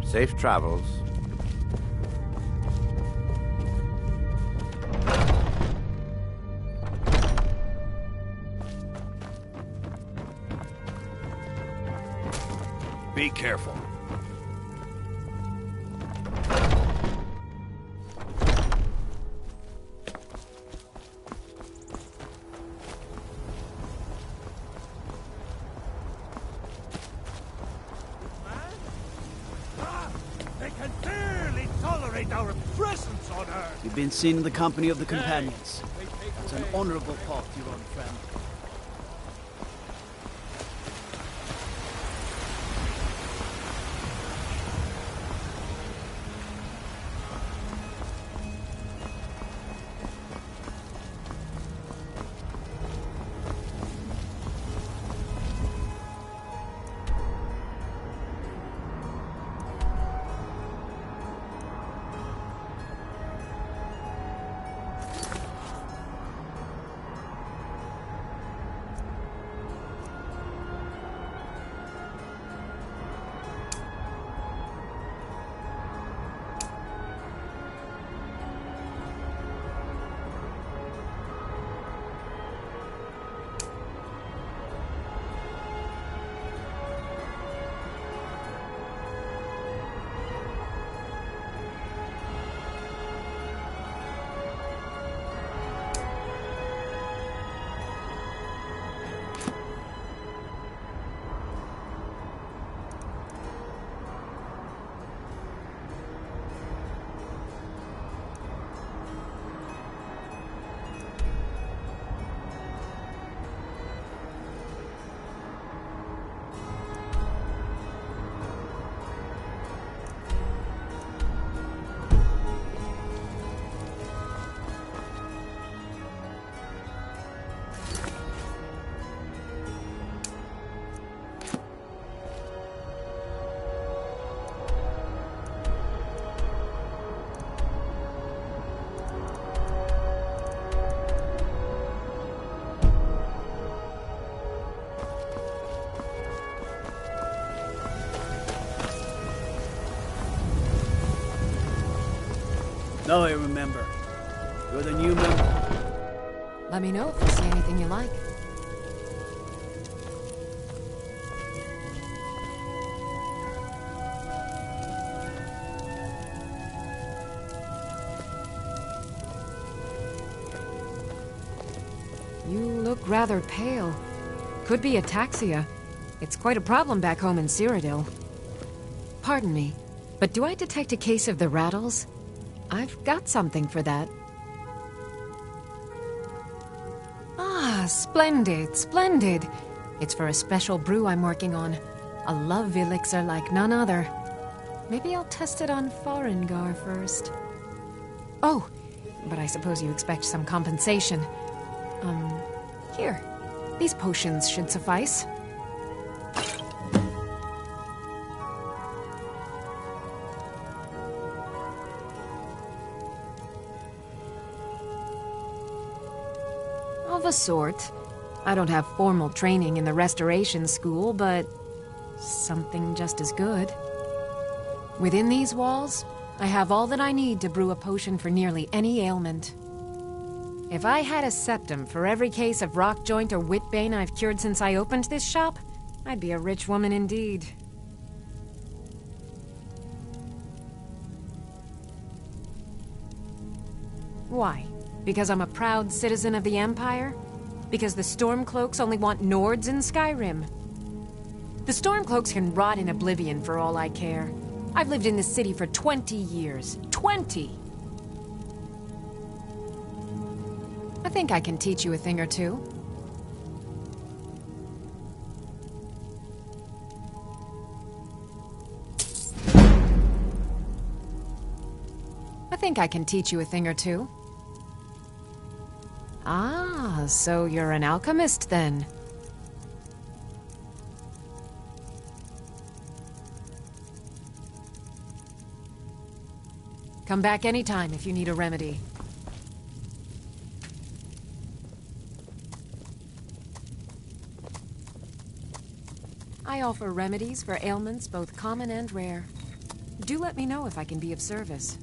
Safe travels. Be careful. concentrate our presence on her. You've been seen in the company of the companions. That's an honorable path, your own friend. Now I remember. You're the new member. Let me know if you see anything you like. You look rather pale. Could be ataxia. It's quite a problem back home in Cyrodiil. Pardon me, but do I detect a case of the rattles? I've got something for that. Ah, splendid, splendid. It's for a special brew I'm working on. A love elixir like none other. Maybe I'll test it on Farengar first. Oh, but I suppose you expect some compensation. Here. These potions should suffice. Of a sort. I don't have formal training in the Restoration School, but something just as good. Within these walls, I have all that I need to brew a potion for nearly any ailment. If I had a septum for every case of rock joint or whitbane I've cured since I opened this shop, I'd be a rich woman indeed. Why? Because I'm a proud citizen of the Empire? Because the Stormcloaks only want Nords in Skyrim? The Stormcloaks can rot in oblivion for all I care. I've lived in this city for 20 years. 20! I think I can teach you a thing or two. I think I can teach you a thing or two. Ah, so you're an alchemist then? Come back anytime if you need a remedy. I offer remedies for ailments both common and rare. Do let me know if I can be of service.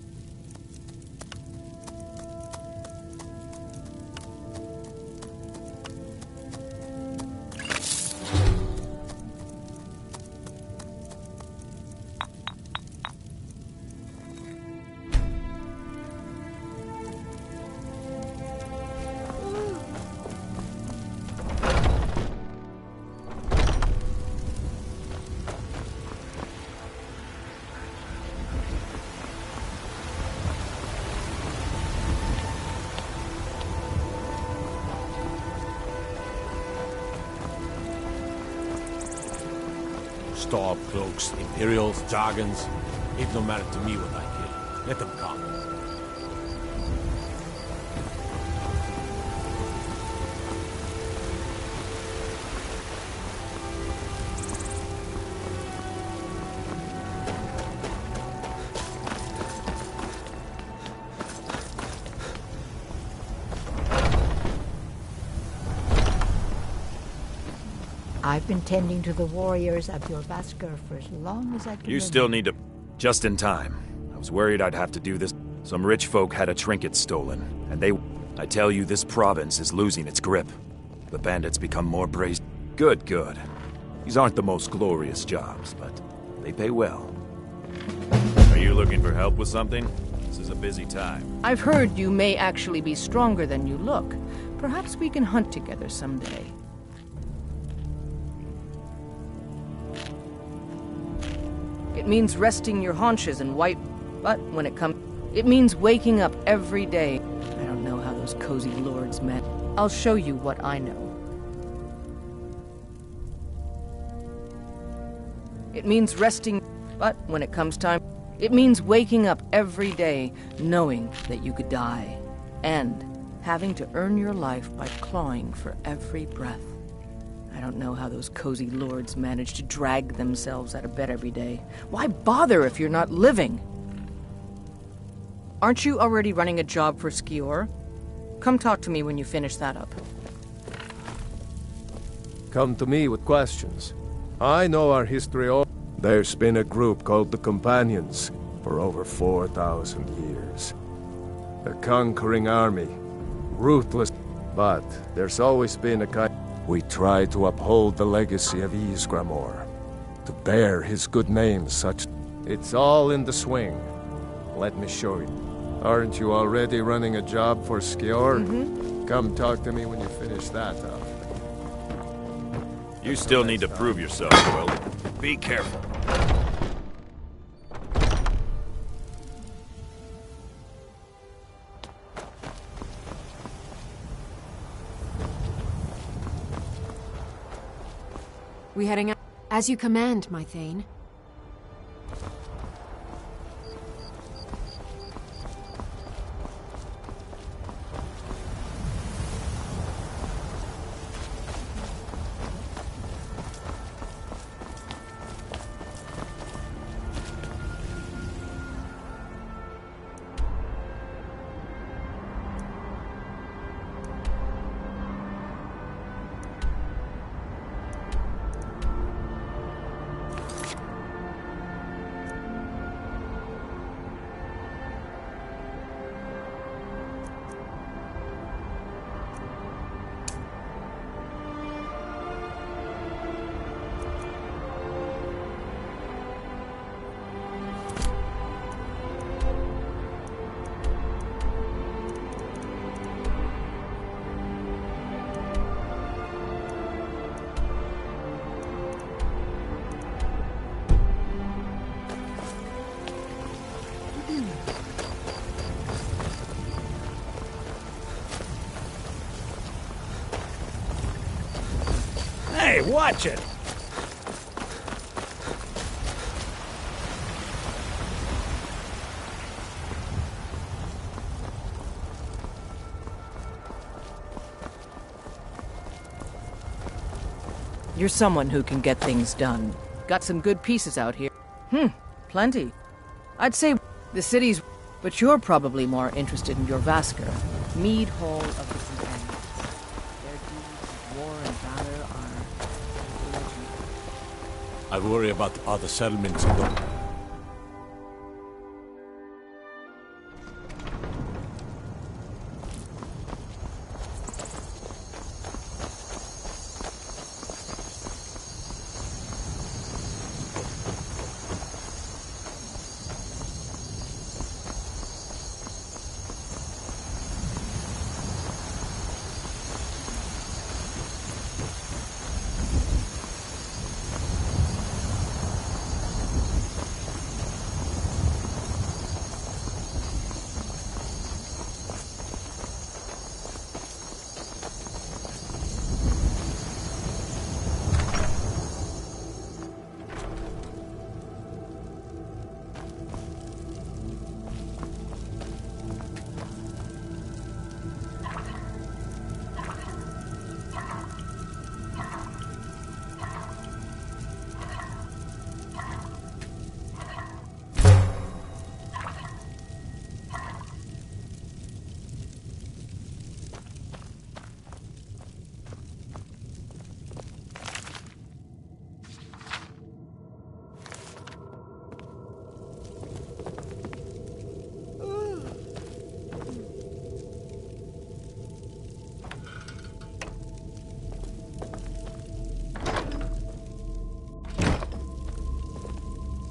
Stormcloaks, Imperials, Jargons. It don't matter to me what I kill. Let them come. I've been tending to the warriors of your Vasker for as long as I can. You still need to... Just in time. I was worried I'd have to do this. Some rich folk had a trinket stolen, and they... I tell you, this province is losing its grip. The bandits become more brazen. Good, good. These aren't the most glorious jobs, but they pay well. Are you looking for help with something? This is a busy time. I've heard you may actually be stronger than you look. Perhaps we can hunt together someday. It means resting your haunches and white, but when it comes, it means waking up every day. I don't know how those cozy lords met. I'll show you what I know. It means resting, but when it comes time, it means waking up every day knowing that you could die, and having to earn your life by clawing for every breath. I don't know how those cozy lords manage to drag themselves out of bed every day. Why bother if you're not living? Aren't you already running a job for Skior? Come talk to me when you finish that up. Come to me with questions. I know our history all. There's been a group called the Companions for over 4,000 years. A conquering army, ruthless, but there's always been a kind... We try to uphold the legacy of Ysgramor, to bear his good name such... It's all in the swing. Let me show you. Aren't you already running a job for Skior? Come talk to me when you finish that up. You still need to prove yourself, Will. Be careful. We heading out? As you command, my Thane. Hey, watch it! You're someone who can get things done. Got some good pieces out here. Plenty. I'd say the city's... But you're probably more interested in your Vasker, Mead Hall of the Companions. Their deeds of war and valor are... I worry about the other settlements in the...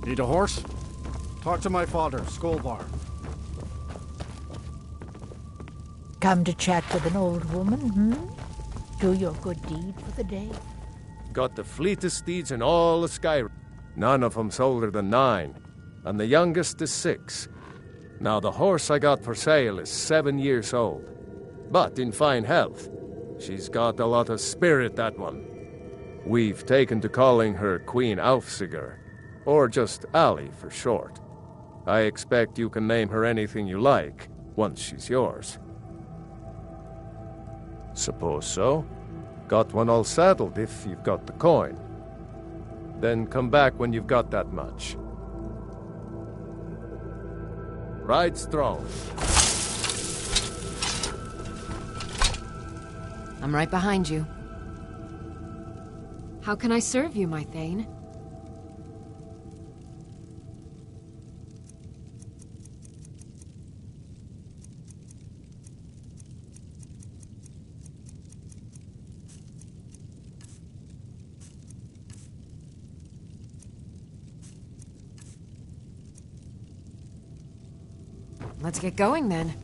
Need a horse? Talk to my father, Skolvar. Come to chat with an old woman, Do your good deed for the day. Got the fleetest steeds in all of Skyrim. None of them's older than 9, and the youngest is 6. Now, the horse I got for sale is 7 years old, but in fine health. She's got a lot of spirit, that one. We've taken to calling her Queen Aufsiger, or just Allie for short. I expect you can name her anything you like, once she's yours. Suppose so. Got one all saddled if you've got the coin. Then come back when you've got that much. Ride strong. I'm right behind you. How can I serve you, my Thane? Let's get going then.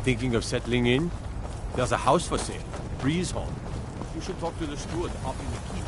Thinking of settling in? There's a house for sale, Breeze Hall. You should talk to the steward up in the keep.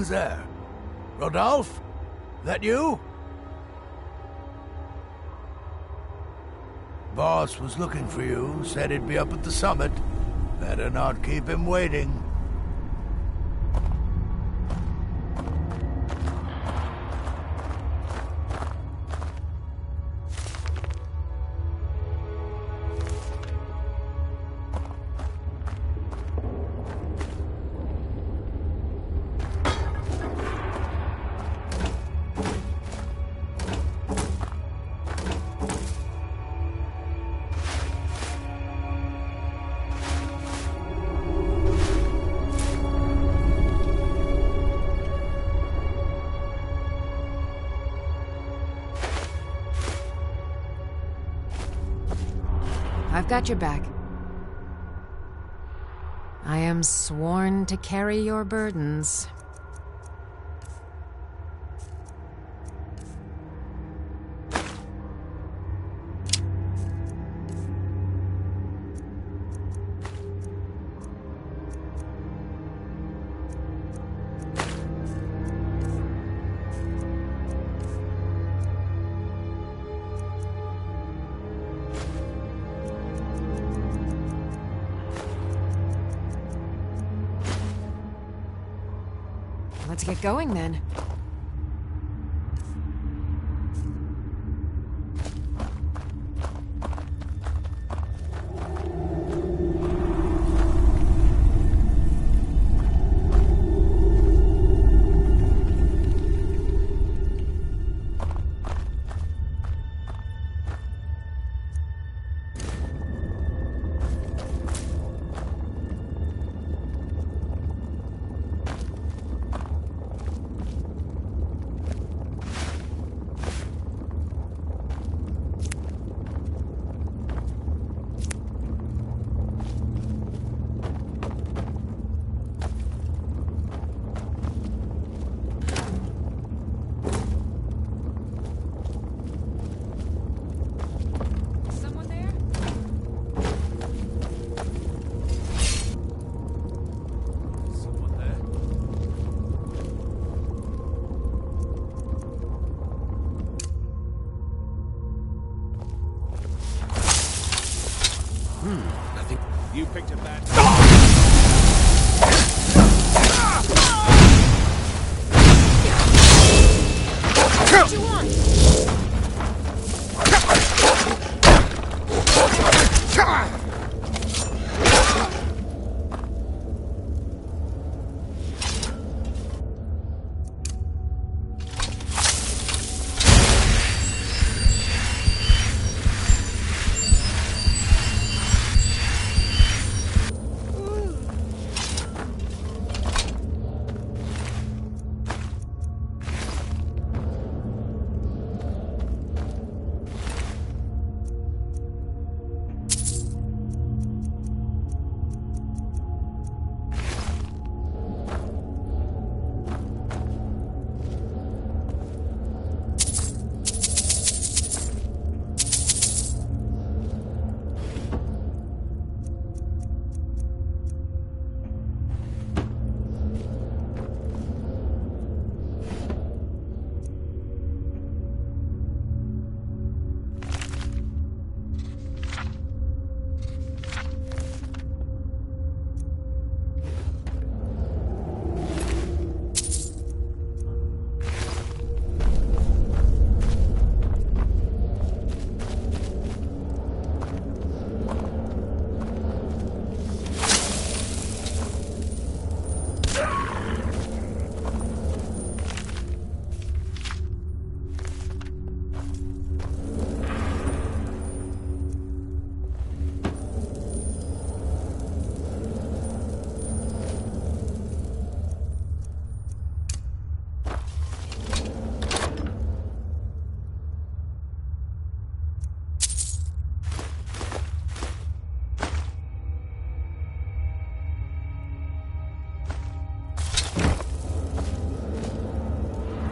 Who's there? Rodolphe? That you? Boss was looking for you, said he'd be up at the summit. Better not keep him waiting. I've got your back. I am sworn to carry your burdens. Let's get going then. I think you picked a bad. What you want?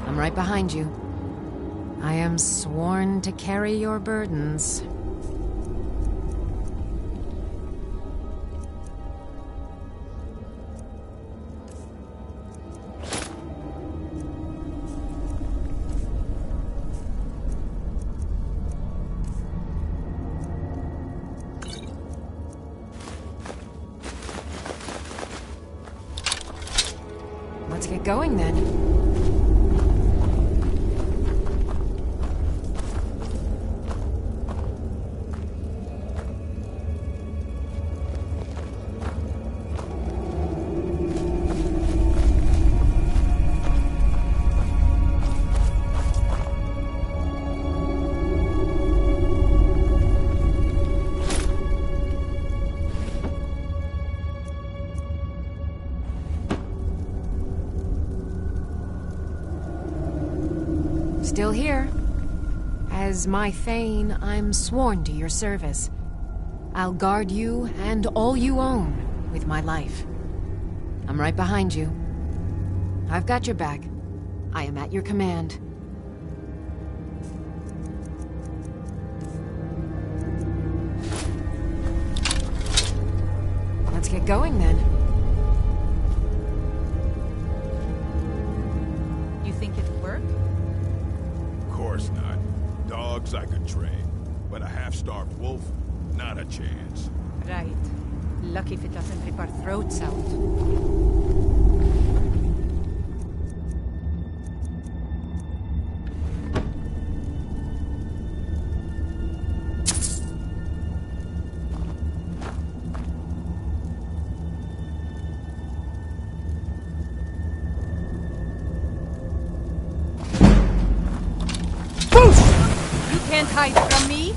I'm right behind you. I am sworn to carry your burdens. going then. Still here. As my Thane, I'm sworn to your service. I'll guard you and all you own with my life. I'm right behind you. I've got your back. I am at your command. Let's get going then. You think it'll work? Of course not. Dogs I could train, but a half-starved wolf, not a chance. Right. Lucky if it doesn't rip our throats out. You can't hide from me.